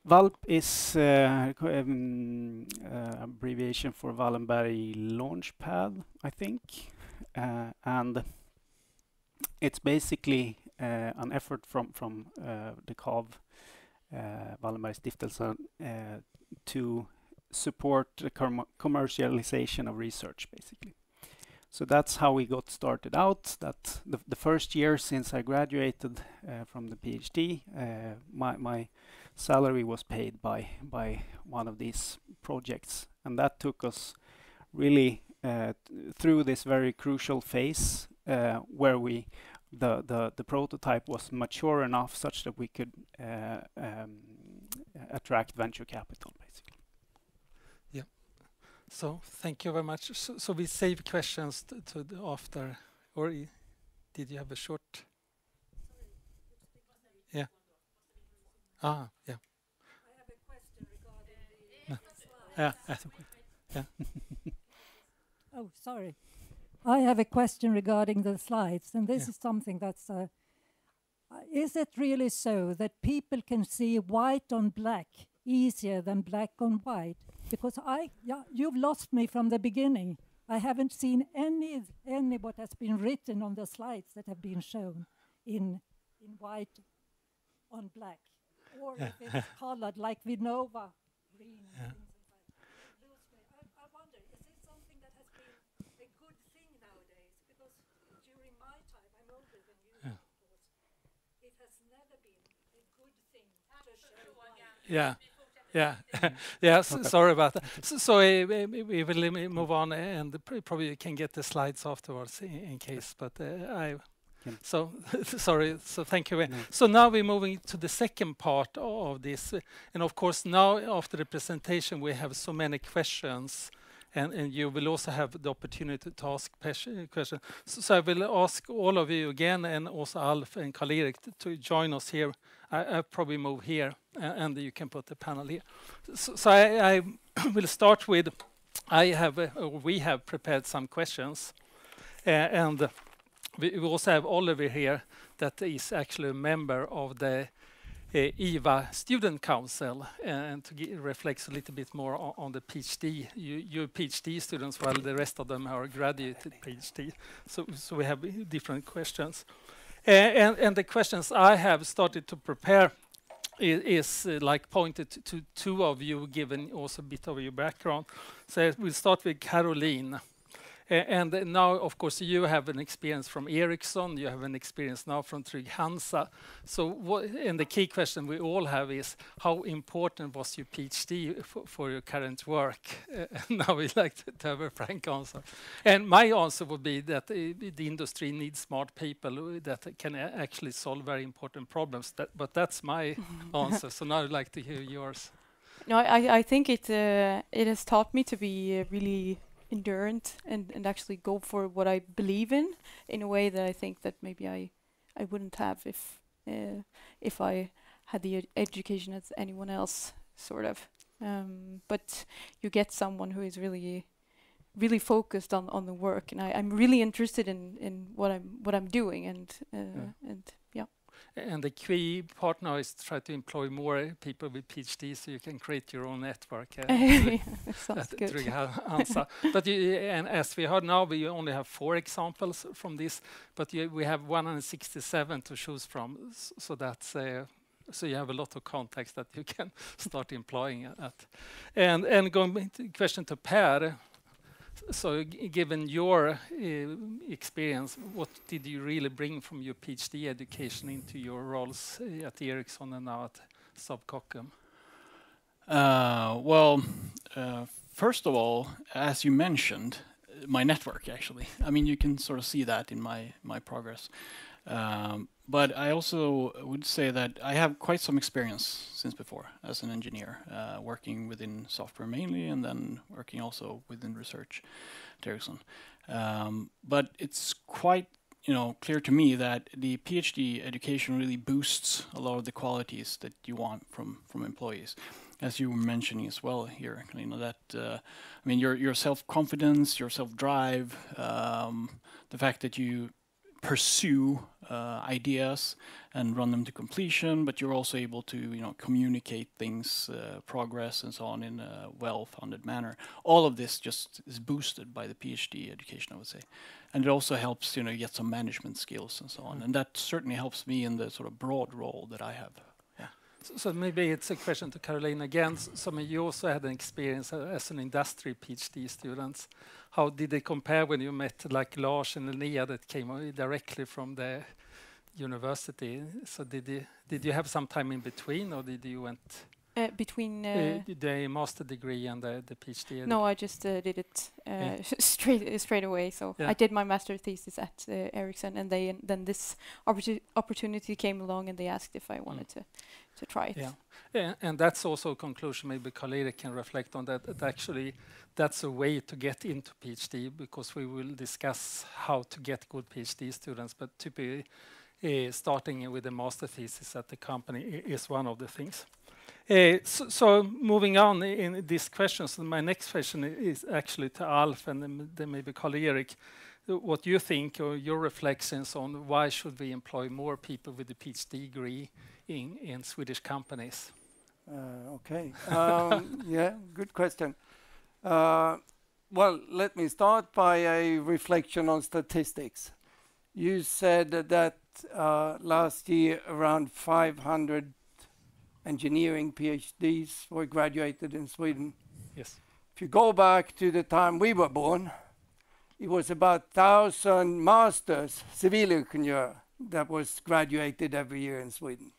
WALP is abbreviation for Wallenberg Launchpad, I think, and it's basically an effort from the KAV, Wallenberg Stiftelsen, to support the commercialization of research, basically. So that's how we got started out. That the first year since I graduated from the PhD, my salary was paid by one of these projects, and that took us really through this very crucial phase where the prototype was mature enough such that we could attract venture capital, basically. Yeah. So thank you very much. So we save questions to the after, or did you have a short? Yeah. Ah, yeah. I have a question regarding the slides. Yeah. Oh, sorry. I have a question regarding the slides, and this Yeah. is something that's... is it really so that people can see white on black easier than black on white? Because you've lost me from the beginning. I haven't seen any what has been written on the slides that have been shown in white on black, or if it's colored like Vinova green. Yeah. I wonder, is it something that has been a good thing nowadays? Because during my time, I'm older than you, of course, it has never been a good thing to show white. Yeah. Yeah, yeah. Sorry about that. So we will move on, and probably you can get the slides afterwards in case. But so sorry. So thank you. So now we're moving to the second part of this, and of course now after the presentation we have so many questions, and you will also have the opportunity to ask questions. So I will ask all of you again, and also Alf and Karl-Erik to join us here. I probably move here, and you can put the panel here. So I will start with, we have prepared some questions, and we also have Oliver here, that is actually a member of the EVA Student Council, and to reflect a little bit more on the PhD, you PhD students, while the rest of them are graduated PhD. So we have different questions. And the questions I have started to prepare is like pointed to two of you, given also a bit of your background. So we'll start with Caroline. And now, of course, you have an experience from Ericsson, you have an experience now from Trygg-Hansa. So and the key question we all have is, how important was your PhD for your current work? Now we'd like to have a frank answer. And my answer would be that the industry needs smart people that can actually solve very important problems. But that's my answer. So now I'd like to hear yours. No, I think it has taught me to be really endurant and actually go for what I believe in a way that I think that maybe I wouldn't have if I had the education as anyone else, sort of. But you get someone who is really focused on the work, and I'm really interested in what I'm doing, and yeah. And the key part now is to try to employ more people with PhD, so you can create your own network. Yeah, sounds good. But and as we heard now, we only have 4 examples from this, but we have 167 to choose from. So that's so you have a lot of contacts that you can start employing at. And going to question to Per. So given your experience, what did you really bring from your PhD education into your roles at Ericsson and now at Kockums? Well, first of all, as you mentioned, my network, actually. I mean, you can sort of see that in my progress. But I also would say that I have quite some experience since before as an engineer, working within software mainly, and then working also within research at Ericsson. But it's quite, clear to me that the PhD education really boosts a lot of the qualities that you want from employees. As you were mentioning as well here, that your self-confidence, your self-drive, the fact that you pursue ideas and run them to completion, but you're also able to communicate things, progress and so on in a well-funded manner. All of this just is boosted by the PhD education, I would say. And it also helps get some management skills and so on. And that certainly helps me in the sort of broad role that I have. Yeah. So maybe it's a question to Caroline again. So you also had an experience as an industry PhD student. How did they compare when you met like Lars and Linnea that came directly from the university? So did you have some time in between, or did you went between the master degree and the PhD? No, I just did it straight away. So I did my master thesis at Ericsson, and then this opportunity came along, and they asked if I wanted to try it. Yeah, and that's also a conclusion maybe Karl-Erik can reflect on that actually that's a way to get into PhD, because we will discuss how to get good PhD students, but typically starting with a master thesis at the company is one of the things. So moving on in these questions, my next question is actually to Alf and then maybe Karl-Erik. What do you think, or your reflections on why should we employ more people with a PhD degree in Swedish companies? Okay. Yeah, good question. Well, let me start by a reflection on statistics. You said that last year around 500 engineering PhDs were graduated in Sweden. Yes. If you go back to the time we were born, it was about 1,000 masters, civilingenjör, that was graduated every year in Sweden.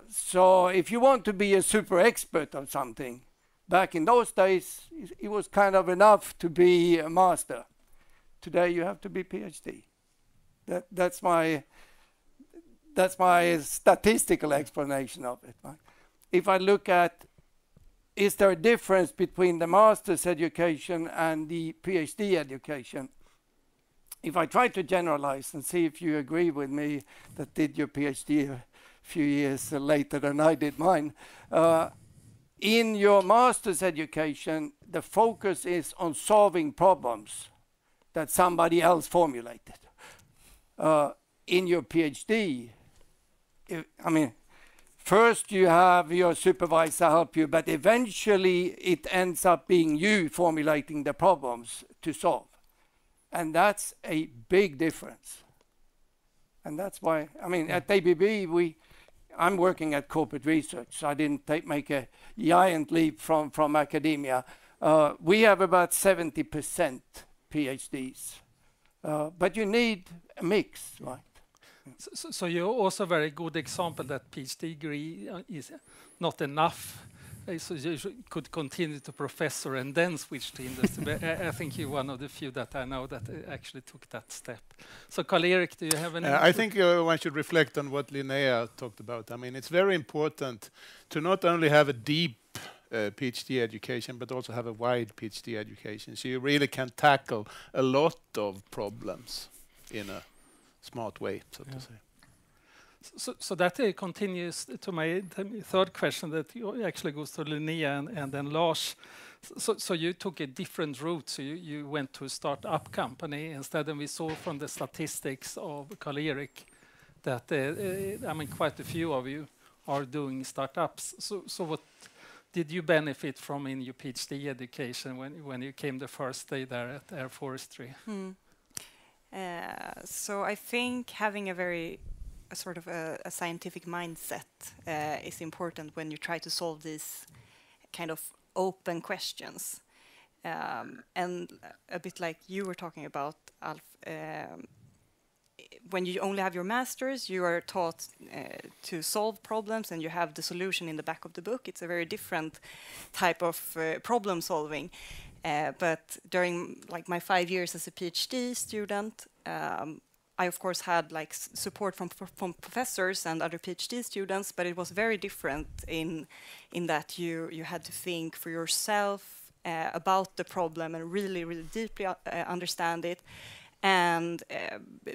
So if you want to be a super expert of something, back in those days, it was kind of enough to be a master. Today you have to be PhD. That's my statistical explanation of it. Right? If I look at, is there a difference between the master's education and the PhD education? If I try to generalize and see if you agree with me that did your PhD a few years later than I did mine, in your master's education, the focus is on solving problems that somebody else formulated. In your PhD, first you have your supervisor help you, but eventually it ends up being you formulating the problems to solve. And that's a big difference. And that's why, at ABB, I'm working at corporate research, so I didn't make a giant leap from academia. We have about 70% PhDs, but you need a mix, right? So you're also a very good example that PhD degree is not enough. So you could continue to professor and then switch to industry. But I think you're one of the few that I know that actually took that step. So Karl-Erik, do you have any? I think one should reflect on what Linnea talked about. It's very important to not only have a deep PhD education, but also have a wide PhD education. So you really can tackle a lot of problems in a smart way, so to say. So that continues to my third question that actually goes to Linnea and then Lars. So you took a different route. So you went to a start-up company instead, and we saw from the statistics of Karl-Erik that I mean quite a few of you are doing startups. So what did you benefit from in your PhD education when you came the first day there at Air Forestry? So I think having a sort of a scientific mindset is important when you try to solve these kind of open questions. And a bit like you were talking about, Alf, when you only have your masters, you are taught to solve problems and you have the solution in the back of the book. It's a very different type of problem solving. But during like my 5 years as a PhD student, I of course had like support from professors and other PhD students, but it was very different in that you had to think for yourself about the problem and really deeply understand it, and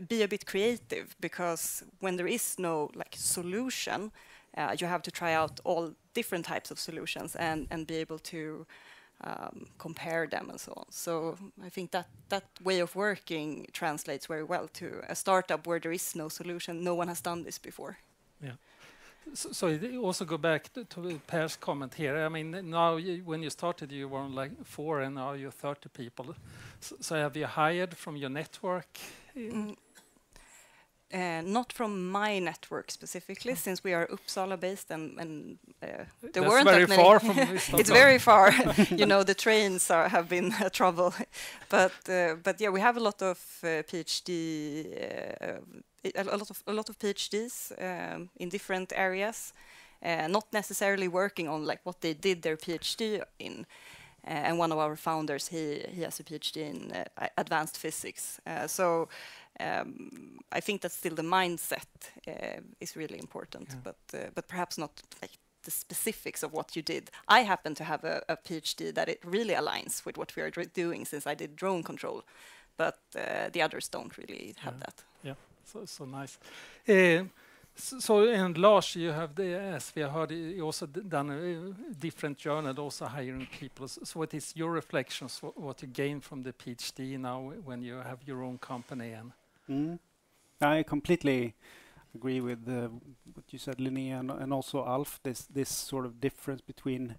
be a bit creative, because when there is no like solution, you have to try out all different types of solutions and be able to compare them and so on. So I think that way of working translates very well to a startup where there is no solution. No one has done this before. Yeah. So it also go back to Per's comment here. I mean, now when you started, you were like 4, and now you're 30 people. So have you hired from your network? Not from my network specifically, since we are Uppsala-based, and there That's weren't very that many. far from It's very far. You know, the trains have been a trouble. But yeah, we have a lot of PhD, a lot of PhDs in different areas, not necessarily working on like what they did their PhD in. And one of our founders, he has a PhD in advanced physics. So I think that still the mindset is really important, but perhaps not like the specifics of what you did. I happen to have a PhD that it really aligns with what we are doing, since I did drone control, but the others don't really have that. Yeah, so nice. So and Lars, you have as we heard, you also done a different journey, also hiring people. So what is your reflections? What you gain from the PhD now when you have your own company? And I completely agree with what you said, Linnea, and also Alf. This sort of difference between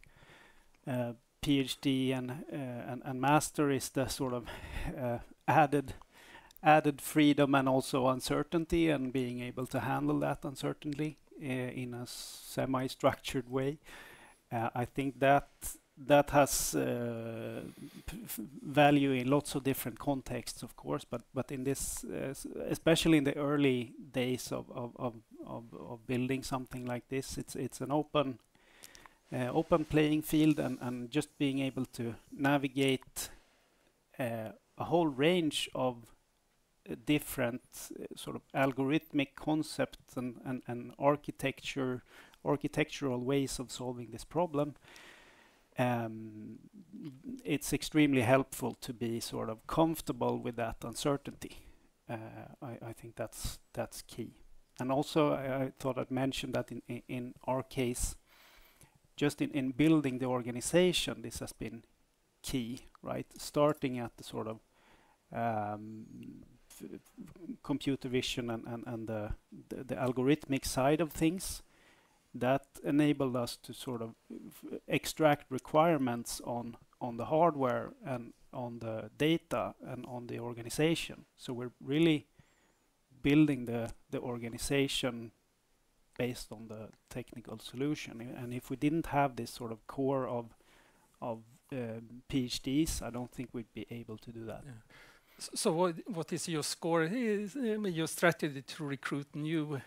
PhD and master is the sort of added freedom and also uncertainty, and being able to handle that uncertainty in a semi-structured way. I think that has value in lots of different contexts, of course, but in this, especially in the early days of building something like this, it's an open playing field, and just being able to navigate a whole range of different sort of algorithmic concepts and architectural ways of solving this problem. It's extremely helpful to be sort of comfortable with that uncertainty. I think that's key. And also I thought I'd mention that in our case, just in building the organization, this has been key, right? Starting at the sort of computer vision and the algorithmic side of things, that enabled us to sort of extract requirements on the hardware and on the data and on the organization. So we're really building the organization based on the technical solution. And if we didn't have this sort of core of PhDs, I don't think we'd be able to do that. Yeah. So what is your score? Your strategy to recruit new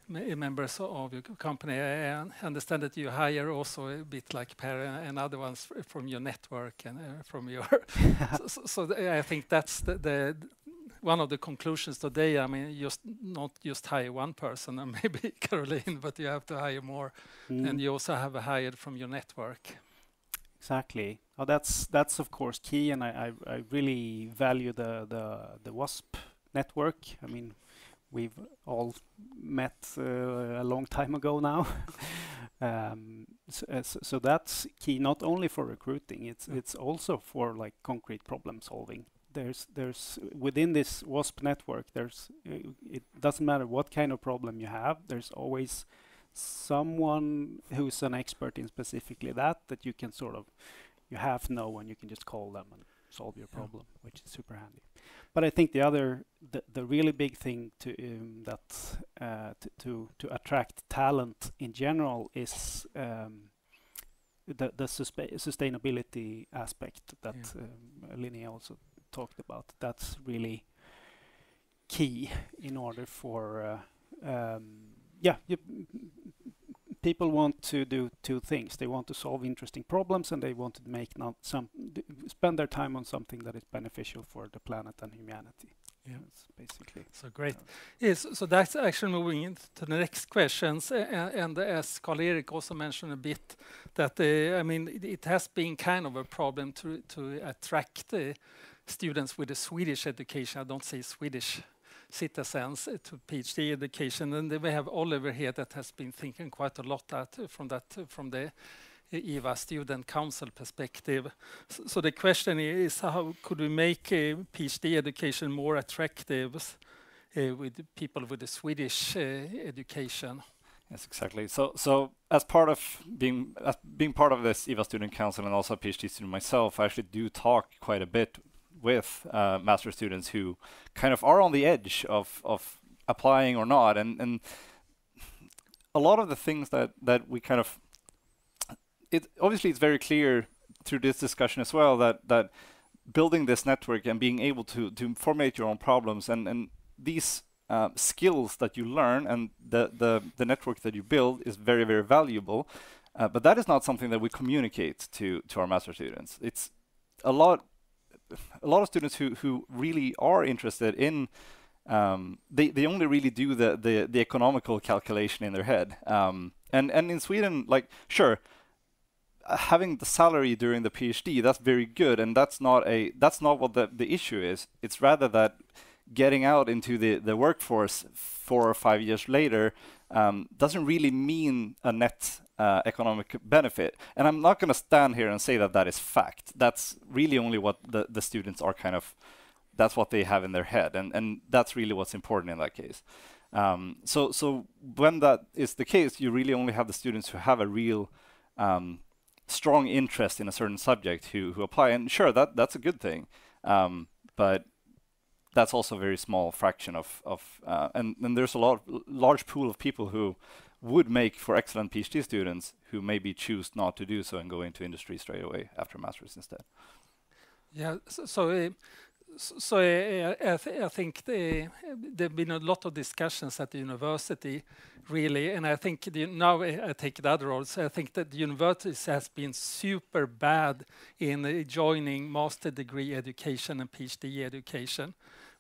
members of your company? I understand that you hire also a bit like Per and other ones from your network and from your. so I think that's one of the conclusions today, I mean, not just hire one person, and maybe Caroline, but you have to hire more, and you also have hired from your network. Exactly. Oh, that's of course key, and I really value the WASP network. I mean, we've all met a long time ago now. So that's key, not only for recruiting, it's also for like concrete problem solving. There's within this WASP network, it doesn't matter what kind of problem you have, there's always someone who's an expert in specifically that you can sort of, you know, and you can just call them and solve your problem, which is super handy. But I think the really big thing to attract talent in general is the sustainability aspect that Linnea also talked about. That's really key in order for people want to do two things. They want to solve interesting problems, and they want to make spend their time on something that is beneficial for the planet and humanity. Yeah, that's basically. So great. Yes, so that's actually moving into the next questions. And as Karl-Erik also mentioned a bit, that I mean, it has been kind of a problem to attract students with a Swedish education. I don't say Swedish citizens to PhD education, and then we have Oliver here that has been thinking quite a lot from the EVA Student Council perspective. So the question is, how could we make PhD education more attractive with people with a Swedish education? Yes, exactly. So as part of being part of this EVA Student Council and also a PhD student myself, I actually do talk quite a bit with master students who kind of are on the edge of applying or not, and a lot of the things that we kind of, obviously it's very clear through this discussion as well that building this network and being able to formulate your own problems and these skills that you learn and the network that you build is very, very valuable, but that is not something that we communicate to our master students. It's a lot of students who really are interested in they only really do the economical calculation in their head, and in Sweden, like, sure, having the salary during the PhD, that's very good, and that's not what the issue is. It's rather that getting out into the workforce 4 or 5 years later doesn't really mean a net economic benefit. And I'm not going to stand here and say that is fact. That's really only what the students are kind of, that's what they have in their head, and that's really what's important in that case. So when that is the case, you really only have the students who have a real strong interest in a certain subject who apply, and sure, that's a good thing, but that's also a very small fraction and there's a large pool of people who would make for excellent PhD students who maybe choose not to do so and go into industry straight away after masters instead. Yeah, I think there have been a lot of discussions at the university, really, and I think now I take the other roles. I think that the university has been super bad in joining master degree education and PhD education.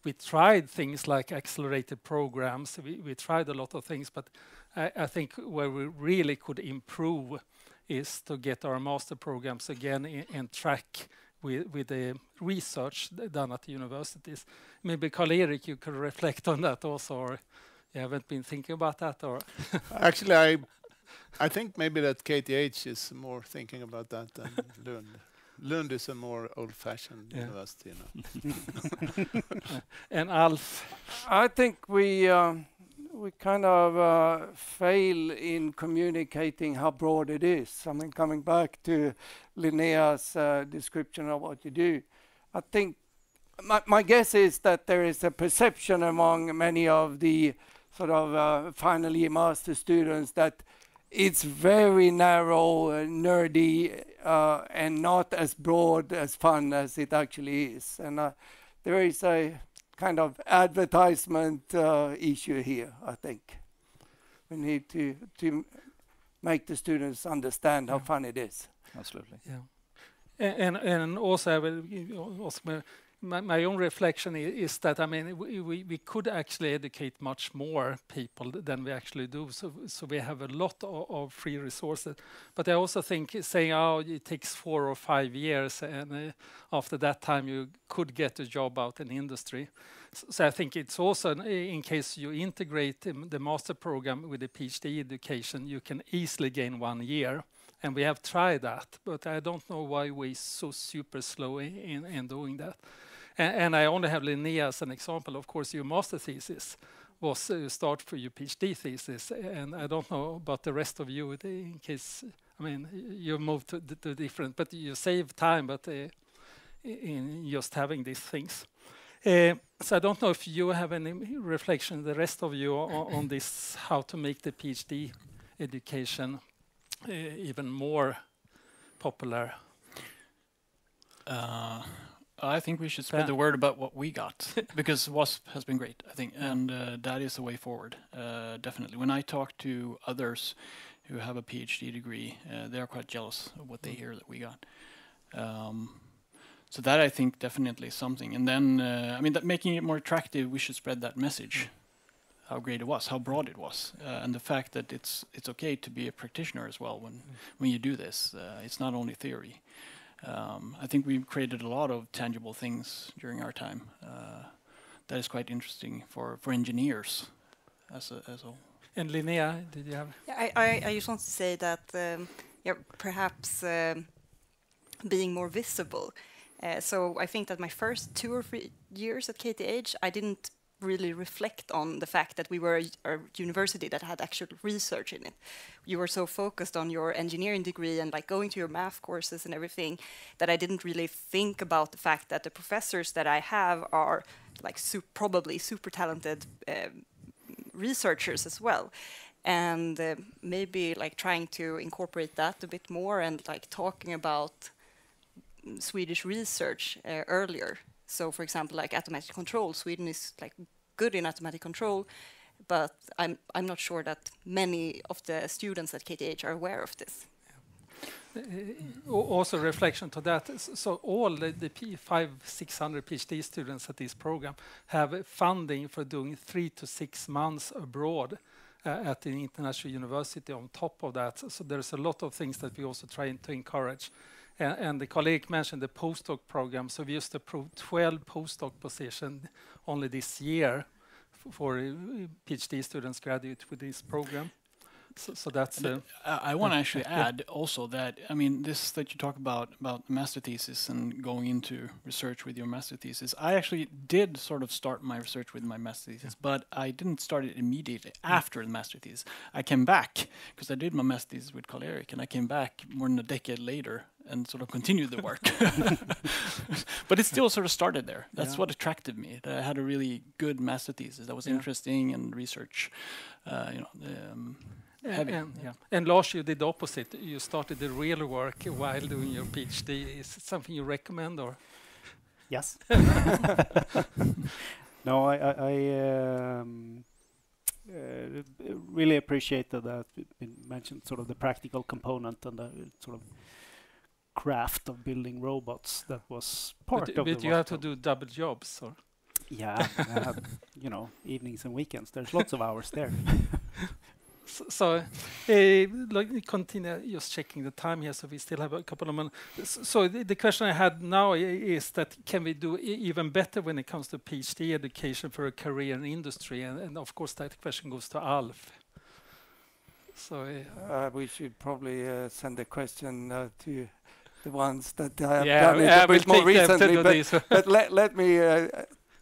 We tried things like accelerated programs. We tried a lot of things, but I think where we really could improve is to get our master programs again in track with the research done at the universities. Maybe Karl-Erik, you could reflect on that also, or you haven't been thinking about that, or? Actually, I think maybe that KTH is more thinking about that than Lund. Lund is a more old-fashioned university now. And Alf? I think we kind of fail in communicating how broad it is. I mean, coming back to Linnea's description of what you do, I think my guess is that there is a perception among many of the sort of final year master students that it's very narrow, nerdy, and not as broad as fun as it actually is. And there is a kind of advertisement issue here, I think. We need to make the students understand how fun it is. Absolutely. Yeah. And also I will also my own reflection is that, I mean, we could actually educate much more people than we actually do. So we have a lot of free resources. But I also think saying, oh, it takes 4 or 5 years, and after that time you could get a job out in industry. So I think it's also, in case you integrate the master program with the PhD education, you can easily gain 1 year. And we have tried that, but I don't know why we're so super slow in doing that. And I only have Linnea as an example. Of course, your master thesis was start for your PhD thesis, and I don't know about the rest of you in case, I mean, you moved to different, but you save time, but in just having these things. So I don't know if you have any reflection, the rest of you, on this, how to make the PhD education even more popular. I think we should spread the word about what we got, because WASP has been great, I think, and that is the way forward, definitely. When I talk to others who have a PhD degree, they are quite jealous of what they hear that we got. So that, I think, definitely is something. And then, I mean, that making it more attractive, we should spread that message, how great it was, how broad it was, and the fact that it's okay to be a practitioner as well when you do this. It's not only theory. I think we've created a lot of tangible things during our time. That is quite interesting for engineers as a whole. And Linnea, did you have? Yeah, I just want to say that perhaps being more visible. So I think that my first 2 or 3 years at KTH, I didn't really reflect on the fact that we were a university that had actual research in it. You were so focused on your engineering degree and like going to your math courses and everything that I didn't really think about the fact that the professors that I have are like probably super talented researchers as well. And maybe like trying to incorporate that a bit more and like talking about Swedish research earlier. So, for example, like automatic control, Sweden is like good in automatic control, but I'm not sure that many of the students at KTH are aware of this. Also, reflection to that. So, all the 500-600 PhD students at this program have funding for doing 3 to 6 months abroad at the international university. On top of that, so there's a lot of things that we also try to encourage. And the colleague mentioned the postdoc program, so we just approved 12 postdoc positions only this year for PhD students graduate with this program. So that's... I want to actually add also that, I mean, this that you talk about master thesis and going into research with your master thesis, I actually did sort of start my research with my master thesis, but I didn't start it immediately after the master thesis. I came back, because I did my master thesis with Karl-Erik, and I came back more than a decade later and sort of continued the work. But it still sort of started there. That's what attracted me. That I had a really good master thesis that was interesting and research, heavy. And Lars, you did the opposite. You started the real work while doing your PhD. Is it something you recommend, or? Yes. No, I really appreciated that you mentioned sort of the practical component and the sort of craft of building robots. That was part of the. But you have to do double jobs, or? Yeah, evenings and weekends. There's lots of hours there. So, let me continue just checking the time here, so we still have a couple of minutes. So the question I had now is that can we do even better when it comes to PhD education for a career in industry? And of course that question goes to Alf. So we should probably send the question to the ones that have done it a bit more recently. But let me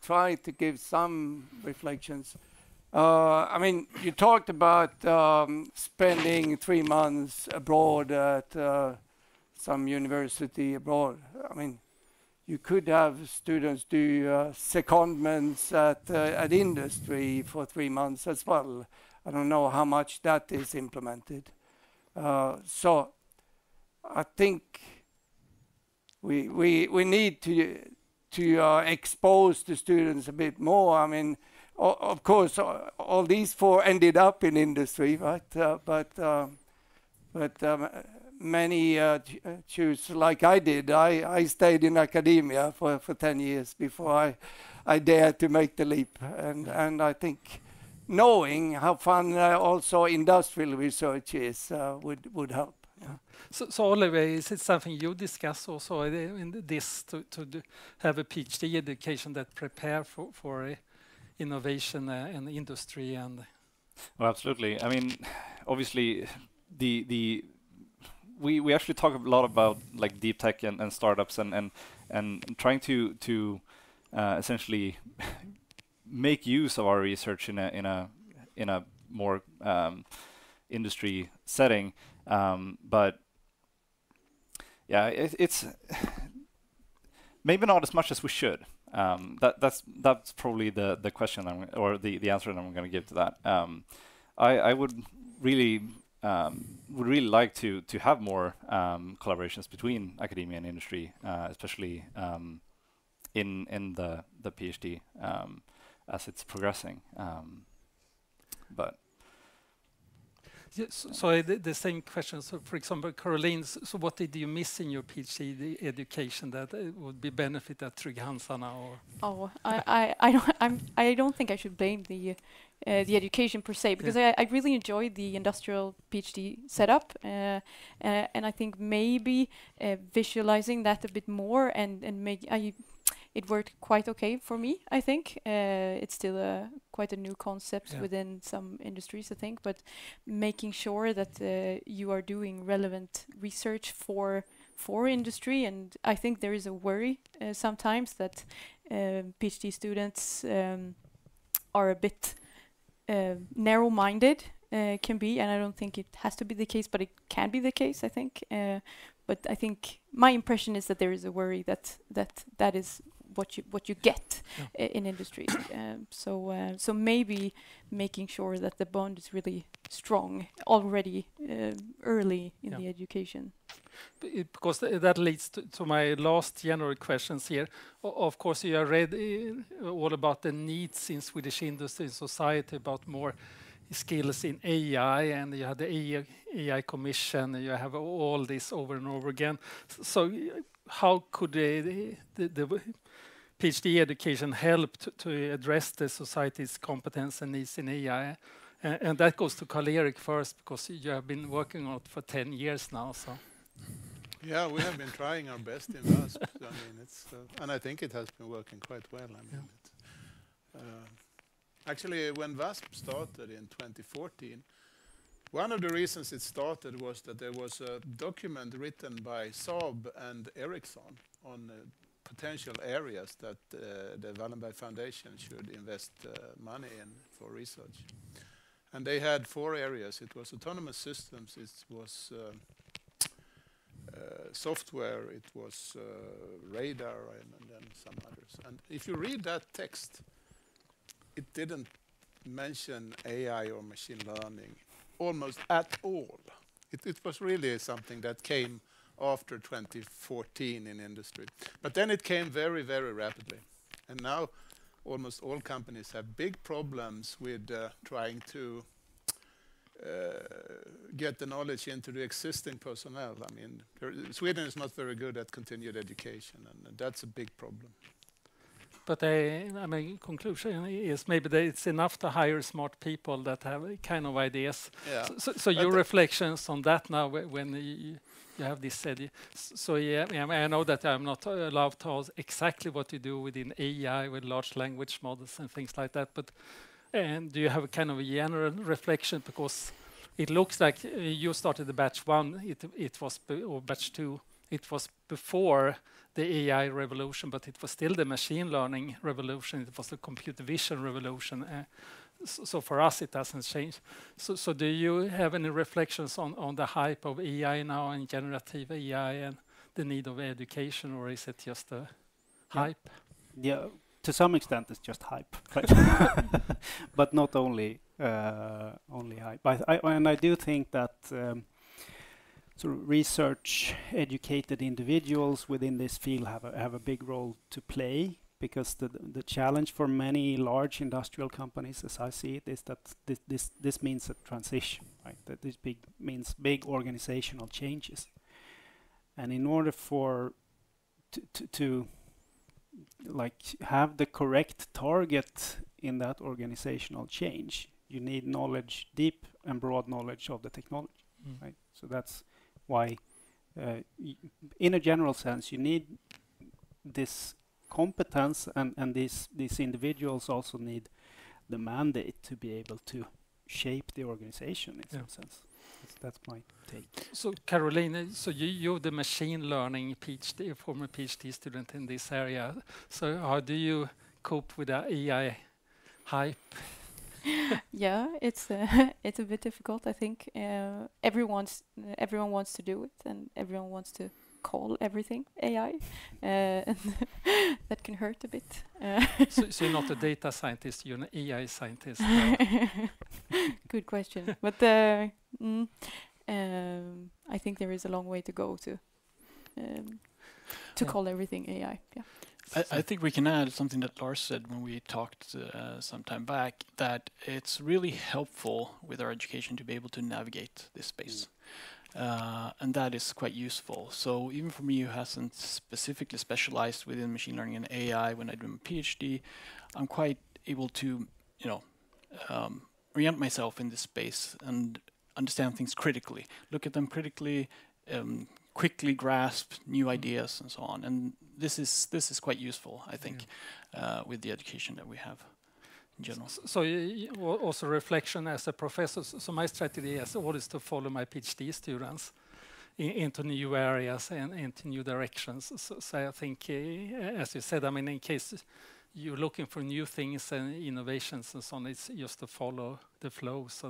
try to give some reflections. I mean, you talked about spending 3 months abroad at some university abroad. I mean, you could have students do secondments at industry for 3 months as well. I don't know how much that is implemented. So I think we need to expose the students a bit more. I mean, of course, all these 4 ended up in industry, right? But many choose like I did. I stayed in academia for 10 years before I dared to make the leap. And I think knowing how fun also industrial research is would help. Yeah. So Oliver, is it something you discuss also in this to have a PhD education that prepare for innovation and industry and? Well, absolutely. I mean, obviously, we actually talk a lot about like deep tech and startups and trying to essentially make use of our research in a more industry setting. But yeah, it's maybe not as much as we should. That's probably the question or the answer that I'm going to give to that. I would really like to have more collaborations between academia and industry, especially in the PhD as it's progressing. But yes, so the same question. So, for example, Caroline, so what did you miss in your PhD education that would be benefit at Trygg-Hansa now? Oh, I don't think I should blame the education per se, because I really enjoyed the industrial PhD setup, and I think maybe visualizing that a bit more and make it worked quite okay for me. I think it's still quite a new concept within some industries, I think, but making sure that you are doing relevant research for industry. And I think there is a worry sometimes that PhD students are a bit narrow-minded, can be, and I don't think it has to be the case, but it can be the case, I think. But I think my impression is that there is a worry that is what you get in industry. So maybe making sure that the bond is really strong already early in the education. Because that leads to my last general questions here. Of course, you have read all about the needs in Swedish industry and society about more skills in AI, and you have the AI Commission, and you have all this over and over again. So how could the PhD education help to address the society's competence and needs in AI? And that goes to Karl-Erik first, because you have been working on it for 10 years now. So. Yeah, we have been trying our best in WASP. I mean, it's and I think it has been working quite well. I mean, actually, when WASP started in 2014, one of the reasons it started was that there was a document written by Saab and Ericsson on potential areas that the Wallenberg Foundation should invest money in for research. And they had 4 areas. It was autonomous systems, it was software, it was radar, and then some others. And if you read that text, it didn't mention AI or machine learning almost at all. It was really something that came after 2014 in industry. But then it came very, very rapidly. And now almost all companies have big problems with trying to get the knowledge into the existing personnel. I mean, Sweden is not very good at continued education, and that's a big problem. But I mean, conclusion is maybe that it's enough to hire smart people that have kind of ideas. Yeah. So your reflections on that now, when you have this said. So I know that I'm not allowed to ask exactly what you do within AI with large language models and things like that. But do you have a kind of a general reflection, because it looks like you started the batch 1, it was or batch 2. It was before the AI revolution, but it was still the machine learning revolution. It was the computer vision revolution. So for us, it doesn't change. So do you have any reflections on the hype of AI now and generative AI and the need of education, or is it just a hype? Yeah, to some extent, it's just hype, but not only hype. And I do think that. So research-educated individuals within this field have a big role to play, because the challenge for many large industrial companies, as I see it, is that this means a transition, right? That this means big organizational changes, and in order for to like have the correct target in that organizational change, you need knowledge, deep and broad knowledge of the technology, right? So that's why, in a general sense, you need this competence, and these individuals also need the mandate to be able to shape the organization in some sense. That's my take. So Caroline, so you're the machine learning PhD, former PhD student in this area. So how do you cope with the AI hype? Yeah, it's a bit difficult. I think everyone wants to do it, and everyone wants to call everything AI, and that can hurt a bit. So you're not a data scientist; you're an AI scientist. Good question, but I think there is a long way to go to call everything AI. Yeah. I think we can add something that Lars said when we talked some time back, that it's really helpful with our education to be able to navigate this space. And that is quite useful. So even for me, who hasn't specifically specialized within machine learning and AI when I do my PhD, I'm quite able to, orient myself in this space and understand things critically, look at them critically, quickly grasp new ideas and so on. And this is quite useful, I think, with the education that we have in general. So also reflection as a professor. So my strategy is always to follow my PhD students into new areas and into new directions. So I think, as you said, I mean, in case you're looking for new things and innovations and so on, it's just to follow the flow. So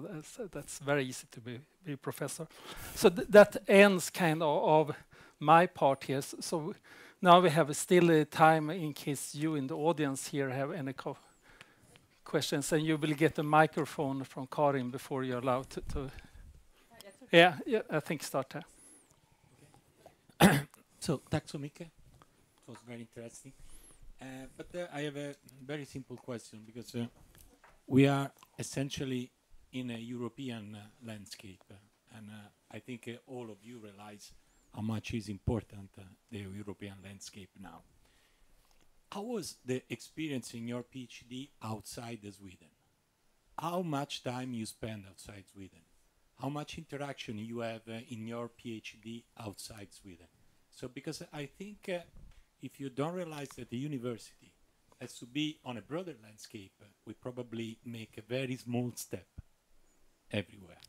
that's very easy to be a professor. So that ends kind of my part here. So now we have still time in case you in the audience here have any questions, and you will get a microphone from Karin before you're allowed to. Yeah, I think start there. Okay. So, tack så mycket. It was very interesting. But I have a very simple question, because we are essentially in a European landscape, and I think all of you realize how much is important the European landscape now. How was the experience in your PhD outside of Sweden? How much time you spend outside Sweden? How much interaction you have in your PhD outside Sweden? So, because I think if you don't realize that the university has to be on a broader landscape, we probably make a very small step everywhere.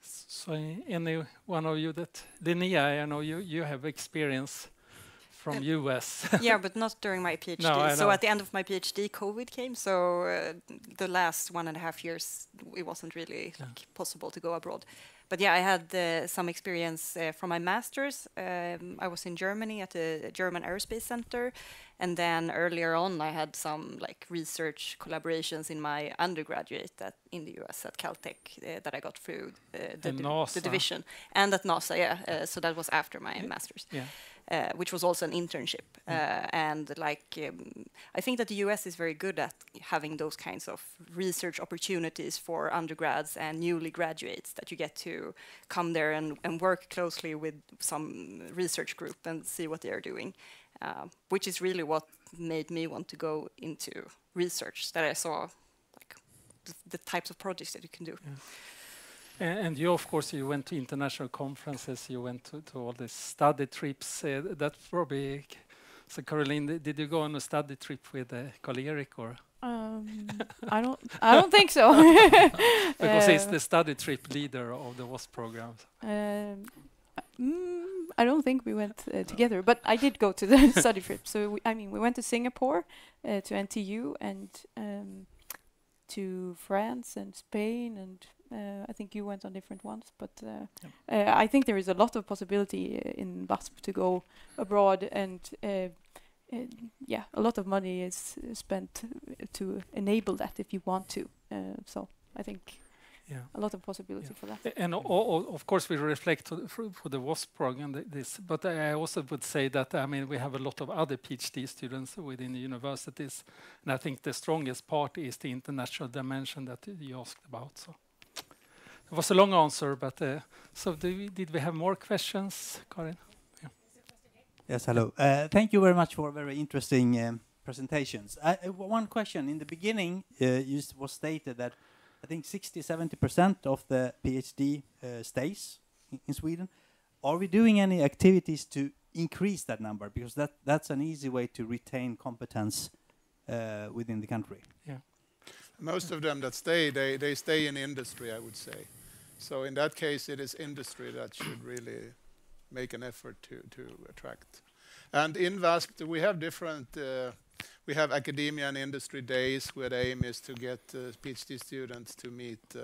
So any one of you that, Linnea, I know you have experience from US. Yeah, but not during my PhD. No, so at the end of my PhD, COVID came. So the last 1.5 years, it wasn't really possible to go abroad. But yeah, I had some experience from my master's. I was in Germany at the German Aerospace Center. And then earlier on, I had some like research collaborations in my undergraduate in the US at Caltech that I got through the division. And at NASA, yeah. So that was after my master's. Yeah. Which was also an internship. And I think that the US is very good at having those kinds of research opportunities for undergrads and newly graduates, that you get to come there and work closely with some research group and see what they are doing, which is really what made me want to go into research, that I saw like the types of projects that you can do. Yeah. And you, of course, you went to international conferences, you went to all the study trips. That probably, so Caroline, did you go on a study trip with Karl-Erik or? I don't think so. Because he's the study trip leader of the WASP program. I don't think we went together, but I did go to the study trip. So we went to Singapore, to NTU, and to France and Spain, and I think you went on different ones, but I think there is a lot of possibility in WASP to go abroad, and yeah, a lot of money is spent to enable that if you want to. So I think a lot of possibility for that. And of course, we reflect for the WASP program this, but I also would say that we have a lot of other PhD students within the universities, and I think the strongest part is the international dimension that you asked about. So it was a long answer, but so did we have more questions, Karin? Yeah. Yes, hello. Thank you very much for very interesting presentations. One question. In the beginning, was stated that I think 60-70% of the PhD stays in Sweden. Are we doing any activities to increase that number? Because that's an easy way to retain competence within the country. Yeah. Most of them that stay, they stay in industry, I would say. So in that case, it is industry that should really make an effort to attract. And in WASP, we have different, we have academia and industry days where the aim is to get PhD students to meet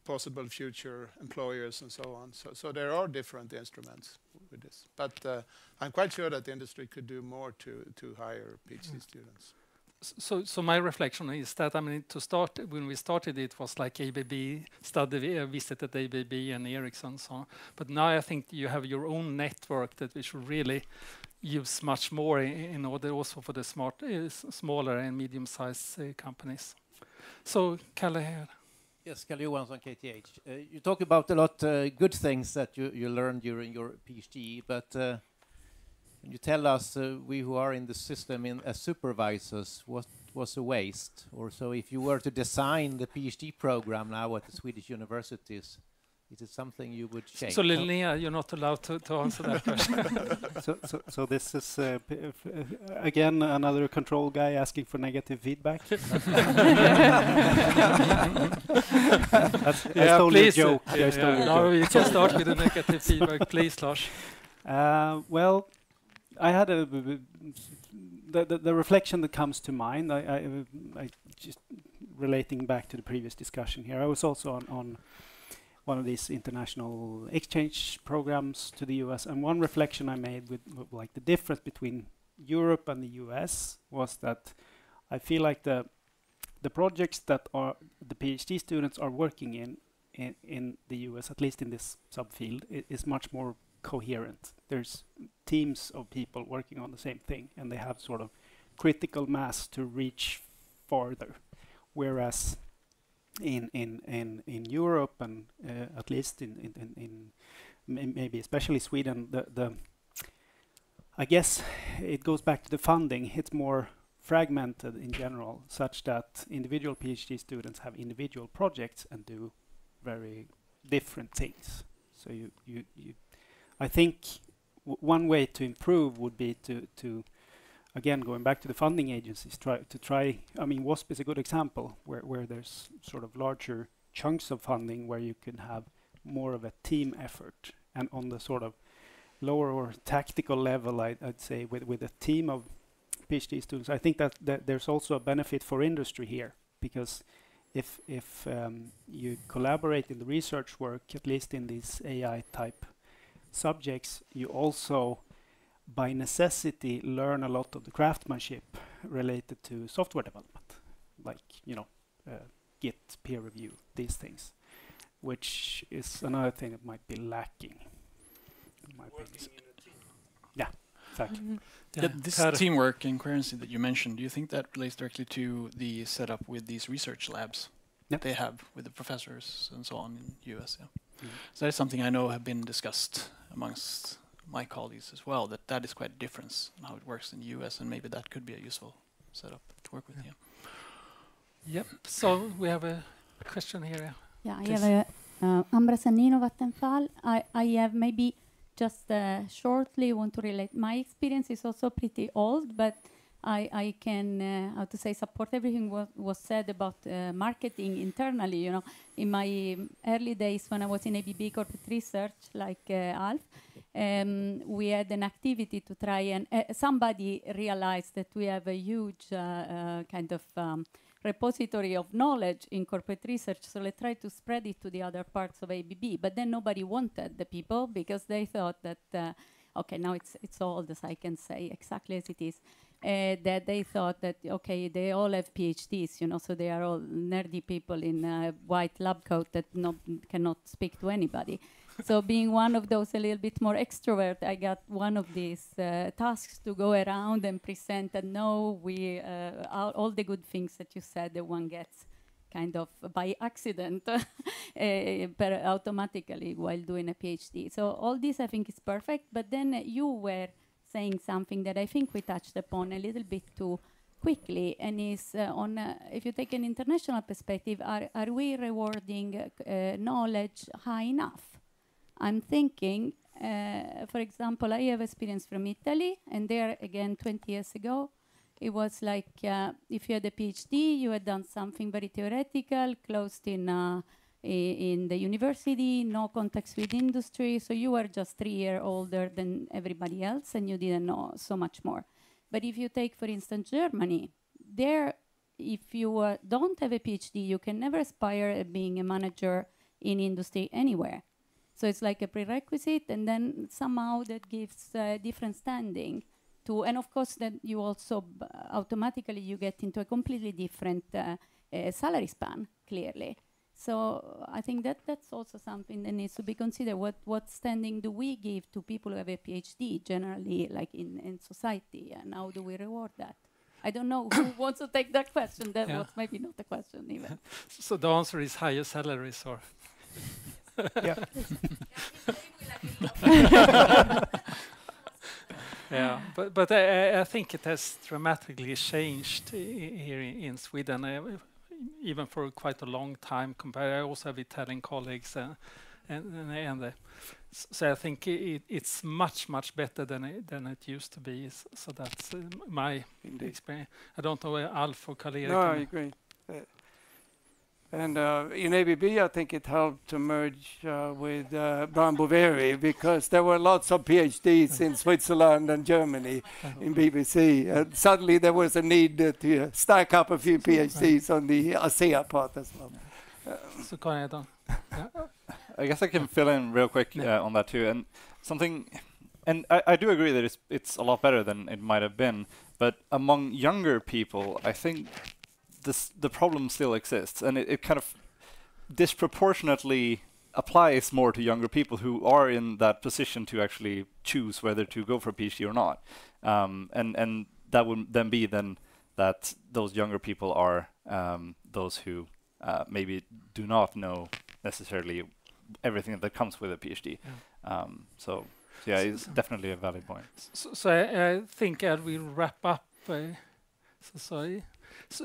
possible future employers and so on. So there are different instruments with this. But I'm quite sure that the industry could do more to hire PhD students. So my reflection is that, to start, when we started, it was like ABB study, visited ABB and Ericsson and so on. But now I think you have your own network that we should really use much more in order also for the smaller and medium-sized companies. So, Kalle here. Yes, Kalle Johansson, KTH. You talk about a lot good things that you learned during your PhD, but you tell us, we who are in the system as supervisors, what was a waste? Or so if you were to design the PhD program now at the Swedish universities, is it something you would change? So Linnea, you're not allowed to answer that question. So this is, again, another control guy asking for negative feedback. I stole your joke. No, you can start with the negative feedback, please, Lars. Well, I had the reflection that comes to mind. I just relating back to the previous discussion here. I was also on one of these international exchange programs to the US, and one reflection I made with like the difference between Europe and the US was that I feel like the projects that are the PhD students are working in the US, at least in this subfield, is much more coherent. There's teams of people working on the same thing, and they have sort of critical mass to reach farther. Whereas in Europe and at least in maybe especially Sweden, I guess it goes back to the funding. It's more fragmented in general, such that individual PhD students have individual projects and do very different things. So I think one way to improve would be to again, going back to the funding agencies, try. I mean, WASP is a good example where there's sort of larger chunks of funding where you can have more of a team effort, and on the sort of lower or tactical level, I'd say with a team of PhD students, I think that there's also a benefit for industry here, because if you collaborate in the research work, at least in these AI type subjects, you also by necessity learn a lot of the craftsmanship related to software development, like Git, peer review, these things, which is another thing that might be lacking. Yeah, exactly. Mm-hmm. Yeah, this teamwork and coherency that you mentioned, do you think that relates directly to the setup with these research labs that they have with the professors and so on in US? Yeah. Mm-hmm. So that is something I know have been discussed amongst my colleagues as well, that is quite a difference in how it works in the US, and maybe that could be a useful setup to work with. Yep. So we have a question here. Yeah, I have Ambra Sannino, Vattenfall. I have maybe just shortly want to relate. My experience is also pretty old, but I can, how to say, support everything was said about marketing internally. In my early days when I was in ABB corporate research, like Alf, we had an activity to try and somebody realized that we have a huge kind of repository of knowledge in corporate research, so let's try to spread it to the other parts of ABB. But then nobody wanted the people because they thought that okay, now it's old, as I can say exactly as it is. that they thought that, okay, they all have PhDs, you know, so they are all nerdy people in a white lab coat that cannot speak to anybody. So being one of those a little bit more extrovert, I got one of these tasks to go around and present and know all the good things that you said that one gets kind of by accident automatically while doing a PhD. So all this I think is perfect, but then you were saying something that I think we touched upon a little bit too quickly, and is if you take an international perspective, are we rewarding knowledge high enough? I'm thinking, for example, I have experience from Italy, and there again 20 years ago, it was like if you had a PhD, you had done something very theoretical, closed in the university, no contacts with industry, so you were just 3 years older than everybody else, and you didn't know so much more. But if you take, for instance, Germany, there, if you don't have a PhD, you can never aspire at being a manager in industry anywhere. So it's like a prerequisite, and then somehow that gives different standing to, and of course then you also automatically you get into a completely different salary span, clearly. So I think that's also something that needs to be considered. What standing do we give to people who have a PhD generally, like in society, and how do we reward that? I don't know who wants to take that question. That was maybe not a question even. So the answer is higher salaries, or? Yeah. Yeah, but I think it has dramatically changed here in Sweden, even for quite a long time. I also have Italian colleagues, so I think it's much better than it used to be. So that's my experience. I don't know Alf or Karl-Erik. No, I agree. And in ABB, I think it helped to merge with Brown Boveri, because there were lots of PhDs in Switzerland and Germany in BBC. And suddenly there was a need to stack up a few PhDs on the ASEA part as well. I guess I can fill in real quick on that too. And I do agree that it's a lot better than it might have been. But among younger people, I think the problem still exists, and it kind of disproportionately applies more to younger people who are in that position to actually choose whether to go for a PhD or not. And that would then be that those younger people are those who maybe do not know necessarily everything that comes with a PhD. So yeah, it's definitely a valid point. So I think I will wrap up. So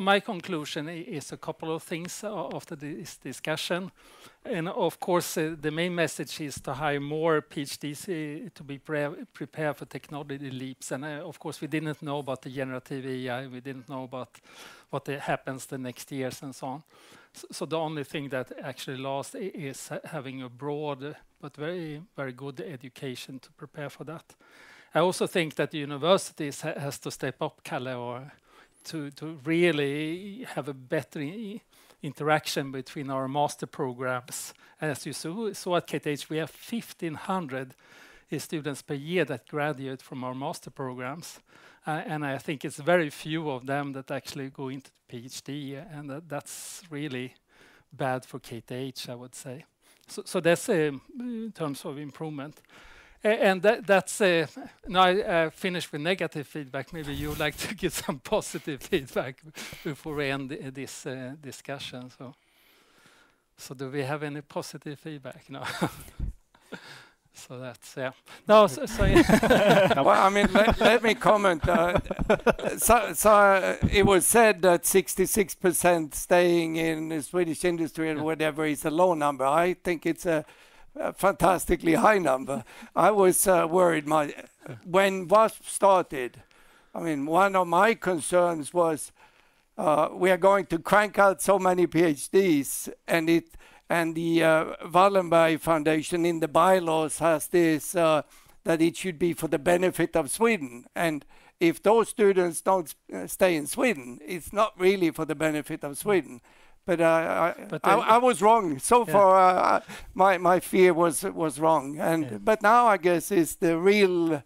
my conclusion is a couple of things after this discussion, and of course the main message is to hire more PhDs to be prepared for technology leaps. And of course we didn't know about the generative AI, we didn't know about what happens the next years and so on. So the only thing that actually lasts is having a broad but very good education to prepare for that. I also think that the universities has to step up, Kalle, or to really have a better interaction between our master programs. As you saw at KTH, we have 1,500 students per year that graduate from our master programs. And I think it's very few of them that actually go into the PhD, and that's really bad for KTH, I would say. So that's in terms of improvement. And that's now I finished with negative feedback. Maybe you would like to give some positive feedback before we end this discussion. So do we have any positive feedback? No. So that's No. Well, I mean, let me comment. So it was said that 66% staying in the Swedish industry and whatever is a low number. I think it's a fantastically high number. I was worried when WASP started. I mean, one of my concerns was we are going to crank out so many PhDs, and the Wallenberg Foundation in the bylaws has this that it should be for the benefit of Sweden. And if those students don't stay in Sweden, it's not really for the benefit of Sweden. But I was wrong. So far, my fear was wrong. But now I guess it's the real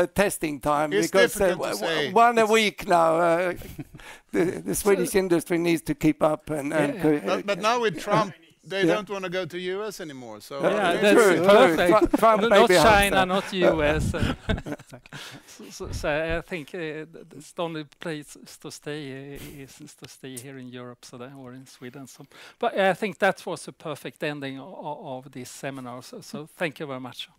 testing time, it's because one a week now. The Swedish industry needs to keep up. But now with Trump, they don't want to go to US anymore. So that's perfect. Trump not China, not US. So I think the only place to stay is to stay here in Europe, or in Sweden. So, but I think that was a perfect ending of this seminar. So thank you very much.